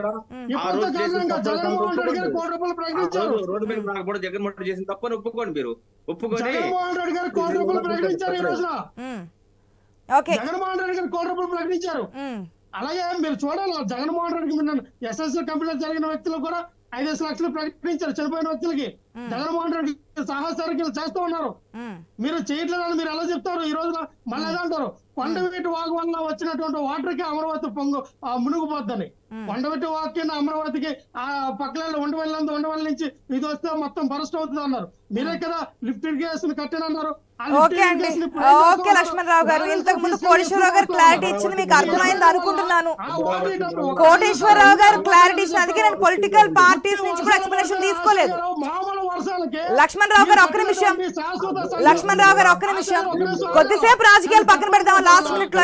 జగన్మోహన్ రెడ్డి గారు కోటి రూపాయలు ప్రకటించారు. జగన్మోహన్ రెడ్డి చేసిన తప్పని ఒప్పుకోండి, మీరు ఒప్పుకోండి. జగన్మోహన్ రెడ్డి గారు కోటి రూపాయలు ప్రకటించారు ఈ రోజున. జగన్మోహన్ రెడ్డి గారు కోటి రూపాయలు ప్రకటించారు. అలాగే మీరు చూడాలి, జగన్మోహన్ రెడ్డికి ఎస్ఎస్ఎల్ కంపెనీలో జరిగిన వ్యక్తులు కూడా 5 లక్షలు ప్రకటించారు చనిపోయిన వ్యక్తులకి. జగన్మోహన్ రెడ్డి సాహసారికలు చేస్తూ ఉన్నారు. మీరు చేయట్లేదని మీరు ఎలా చెప్తారు? ఈ రోజున మళ్ళీ అంటారు కొండవీటి వాగు వల్ల వచ్చినటువంటి వాటర్ కి అమరావతి మునిగిపోద్దని. కొండవీటి వాగు కింద అమరావతికి ఆ పక్కన ఉండవల్లి నుంచి ఇది వస్తే మొత్తం బరస్ట్ అవుతుంది అన్నారు. మీరే కదా లిఫ్ట్ ఇరిగేషన్ కట్టానన్నారు. ఓకే అండి, ఓకే లక్ష్మణ్ రావు గారు, ఇంతకు ముందు కోటేశ్వరరావు గారు క్లారిటీ ఇచ్చింది మీకు అర్థమైంది అనుకుంటున్నాను. కోటేశ్వరరావు గారు క్లారిటీ ఇచ్చిన, అందుకే నేను పొలిటికల్ పార్టీస్ నుంచి కూడా ఎక్స్ప్లెనేషన్ తీసుకోలేదు. లక్ష్మణ్ రావు గారు ఒక్క నిమిషం, లక్ష్మణ్ రావు గారు ఒక్క నిమిషం, కొద్దిసేపు రాజకీయాలు పక్కన పెడదామా? లాస్ట్ మినిట్ లో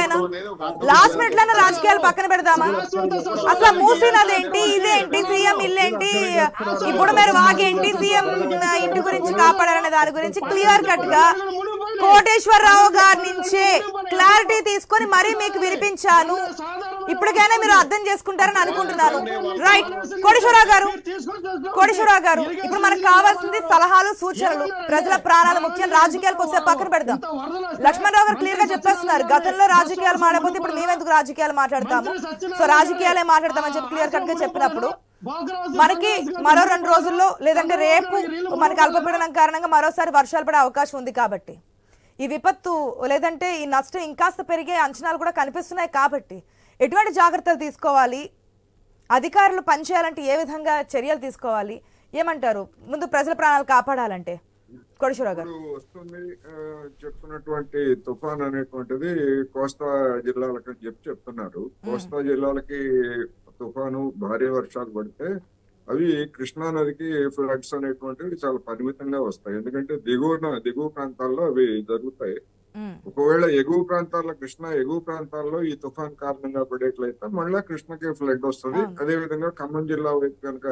అయినా రాజకీయాలు పక్కన పెడదామా? అసలు మూసీ నదేంటి, ఇదేంటి, సీఎం ఇల్లేంటి, ఇప్పుడు మీరు వాగేంటి, సీఎం ఇంటి గురించి కాపాడారనే దాని గురించి క్లియర్ కట్ గా కోటేశ్వరరావు గారి నుంచే క్లారిటీ తీసుకొని మరీ మీకు వినిపించాను. ఇప్పటికైనా మీరు అర్థం చేసుకుంటారని అనుకుంటున్నాను. రైట్ కోటేశ్వరరావు గారు, ఇప్పుడు మనకు కావాల్సింది సలహాలు, సూచనలు. ప్రజల ప్రాణాలు ముఖ్యం, రాజకీయాలకు వస్తే పక్కన పెడదాం. లక్ష్మణ్ రావు గారు క్లియర్ గా చెప్పేస్తున్నారు, గతంలో రాజకీయాలు మాట్లాడకపోతే ఇప్పుడు మేమెందుకు రాజకీయాలు మాట్లాడతాము, సో రాజకీయాలే మాట్లాడతామని చెప్పి క్లియర్ కట్ గా చెప్పినప్పుడు మనకి మరో 2 రోజుల్లో లేదంటే రేపు మనకి అల్పపీడనం కారణంగా మరోసారి వర్షాలు పడే అవకాశం ఉంది. కాబట్టి ఈ విపత్తు లేదంటే ఈ నష్టం ఇంకాస్త పెరిగే అంచనాలు కూడా కనిపిస్తున్నాయి. కాబట్టి ఎటువంటి జాగ్రత్తలు తీసుకోవాలి, అధికారులు పనిచేయాలంటే ఏ విధంగా చర్యలు తీసుకోవాలి, ఏమంటారు? ముందు ప్రజల ప్రాణాలు కాపాడాలంటే కోటేశ్వరరావు గారు. వస్తుంది చెప్తున్నటువంటి తుఫాన్ అనేటువంటిది కోస్తా జిల్లాలకు చెప్తున్నారు. కోస్తా జిల్లాలకి తుఫాను భారీ వర్షాలు పడితే అవి కృష్ణా నదికి ఫ్లడ్స్ అనేటువంటివి చాలా పరిమితంగా వస్తాయి. ఎందుకంటే దిగువ ప్రాంతాల్లో అవి జరుగుతాయి. ఒకవేళ ఎగువ ప్రాంతాల్లో కృష్ణా ఎగువ ప్రాంతాల్లో ఈ తుఫాన్ కారణంగా పడేట్లయితే మళ్ళా కృష్ణకి ఫ్లడ్ వస్తుంది. అదే విధంగా ఖమ్మం జిల్లా వైపు కనుక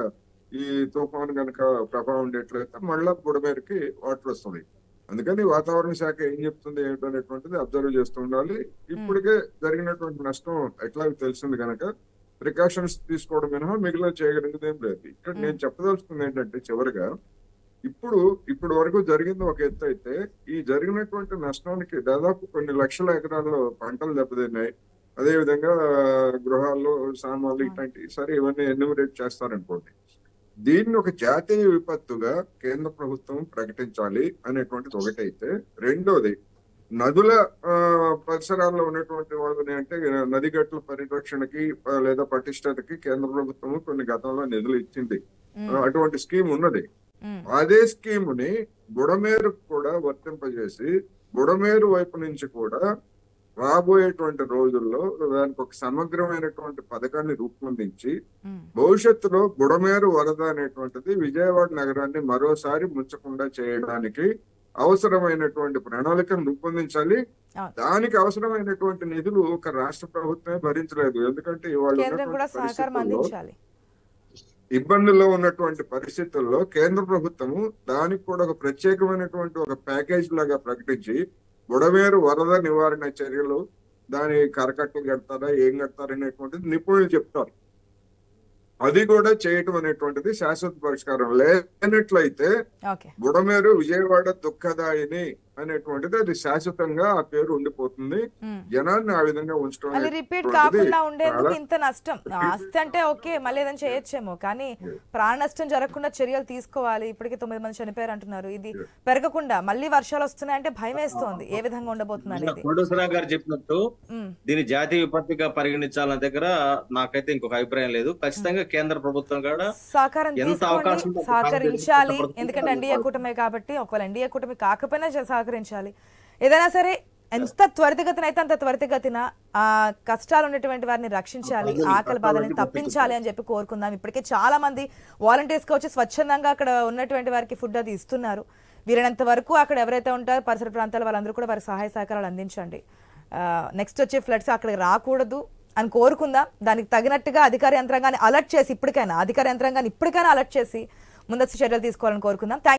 ఈ తుఫాన్ కనుక ప్రభావం ఉండేట్లయితే మళ్ళా బుడమేరుకి వాటర్ వస్తుంది. అందుకని వాతావరణ శాఖ ఏం చెప్తుంది ఏమిటనేటువంటిది అబ్జర్వ్ చేస్తూ ఉండాలి. ఇప్పటికే జరిగినటువంటి నష్టం ఎట్లా తెలిసింది కనుక ప్రికాషన్స్ తీసుకోవడం మినహా మిగిలిన చేయగలిగేది ఏం లేదు. ఇక్కడ నేను చెప్పదలుచుకుంది ఏంటంటే చివరిగా ఇప్పుడు వరకు జరిగింది ఒక ఎత్తు అయితే, ఈ జరిగినటువంటి నష్టానికి దాదాపు కొన్ని లక్షల ఎకరాల్లో పంటలు దెబ్బతిన్నాయి. అదే విధంగా గృహాల్లో సామాన్లు ఇట్లాంటి సరే ఇవన్నీ ఎన్యూమరేట్ చేస్తారనుకోండి. దీన్ని ఒక జాతీయ విపత్తుగా కేంద్ర ప్రభుత్వం ప్రకటించాలి అనేటువంటిది ఒకటైతే, రెండోది నదుల పరిసరాల్లో ఉన్నటువంటి వాళ్ళని అంటే నదిగట్ల పరిరక్షణకి లేదా పటిష్టతకి కేంద్ర ప్రభుత్వం కొన్ని గతంలో నిధులు ఇచ్చింది. అటువంటి స్కీమ్ ఉన్నది. అదే స్కీముని బుడమేరుకు కూడా వర్తింపజేసి బుడమేరు వైపు నుంచి కూడా రాబోయేటువంటి రోజుల్లో దానికి ఒక సమగ్రమైనటువంటి పథకాన్ని రూపొందించి భవిష్యత్తులో బుడమేరు వరద అనేటువంటిది విజయవాడ నగరాన్ని మరోసారి ముంచకుండా చేయడానికి అవసరమైనటువంటి ప్రణాళికను రూపొందించాలి. దానికి అవసరమైనటువంటి నిధులు ఒక రాష్ట్ర ప్రభుత్వమే భరించలేదు. ఎందుకంటే ఇవాళ ఇబ్బందుల్లో ఉన్నటువంటి పరిస్థితుల్లో కేంద్ర ప్రభుత్వము దానికి కూడా ఒక ప్రత్యేకమైనటువంటి ఒక ప్యాకేజ్ లాగా ప్రకటించి బుడమేరు వరద నివారణ చర్యలు దాని కరకట్టలు కడతారా ఏం కడతారు అనేటువంటిది నిపుణులు చెప్తారు. అది కూడా చేయటం అనేటువంటిది శాశ్వత పరిష్కారం. లేనట్లయితే బుడమేరు విజయవాడ దుఃఖదాయిని అనేటువంటిది అది శాశ్వతంగా ఆ పేరు ఉండిపోతుంది. జనాన్ని ఆ విధంగా ఉంచడం రిపీట్ కాకుండా ఉండేందుకు ఇంత నష్టం. ఆస్తి అంటే ఓకే మళ్ళీ ఏదైనా చేయొచ్చేమో, కానీ ప్రాణ నష్టం జరగకుండా చర్యలు తీసుకోవాలి. ఇప్పటికే 9 మంది చనిపోయారు అంటున్నారు. ఇది పెరగకుండా మళ్ళీ వర్షాలు వస్తున్నాయంటే భయం వేస్తోంది ఏ విధంగా ఉండబోతుంది అనేది. కోటేశ్వరరావు గారు చెప్పినట్టు దీన్ని జాతీయ విపత్తుగా పరిగణించాలన్న దగ్గర నాకైతే ఇంకొక అభిప్రాయం లేదు. ఖచ్చితంగా కేంద్ర ప్రభుత్వం కూడా సహకారం సహకరించాలి. ఎందుకంటే ఎన్డీఏ కూటమి కాబట్టి, ఒకవేళ ఎన్డీఏ కూటమి కాకపోయినా సహకరించాలి. ఏదైనా సరే ఎంత త్వరితగతిన అయితే అంత త్వరితగతిన ఆ కష్టాలు ఉన్నటువంటి వారిని రక్షించాలి, ఆకలి బాధల్ని తప్పించాలి అని చెప్పి కోరుకుందాం. ఇప్పటికే చాలా మంది వాలంటీర్స్ గా వచ్చి స్వచ్ఛందంగా అక్కడ ఉన్నటువంటి వారికి ఫుడ్ అది ఇస్తున్నారు. వీరైనంత వరకు అక్కడ ఎవరైతే ఉంటారో పరిసర ప్రాంతాల వాళ్ళందరూ కూడా వారికి సహాయ సహకారాలు అందించండి. నెక్స్ట్ వచ్చే ఫ్లడ్స్ అక్కడికి రాకూడదు అని కోరుకుందాం. దానికి తగినట్టుగా అధికార యంత్రాంగాన్ని అలర్ట్ చేసి ఇప్పటికైనా అలర్ట్ చేసి ముందస్తు చర్యలు తీసుకోవాలని కోరుకుందాం.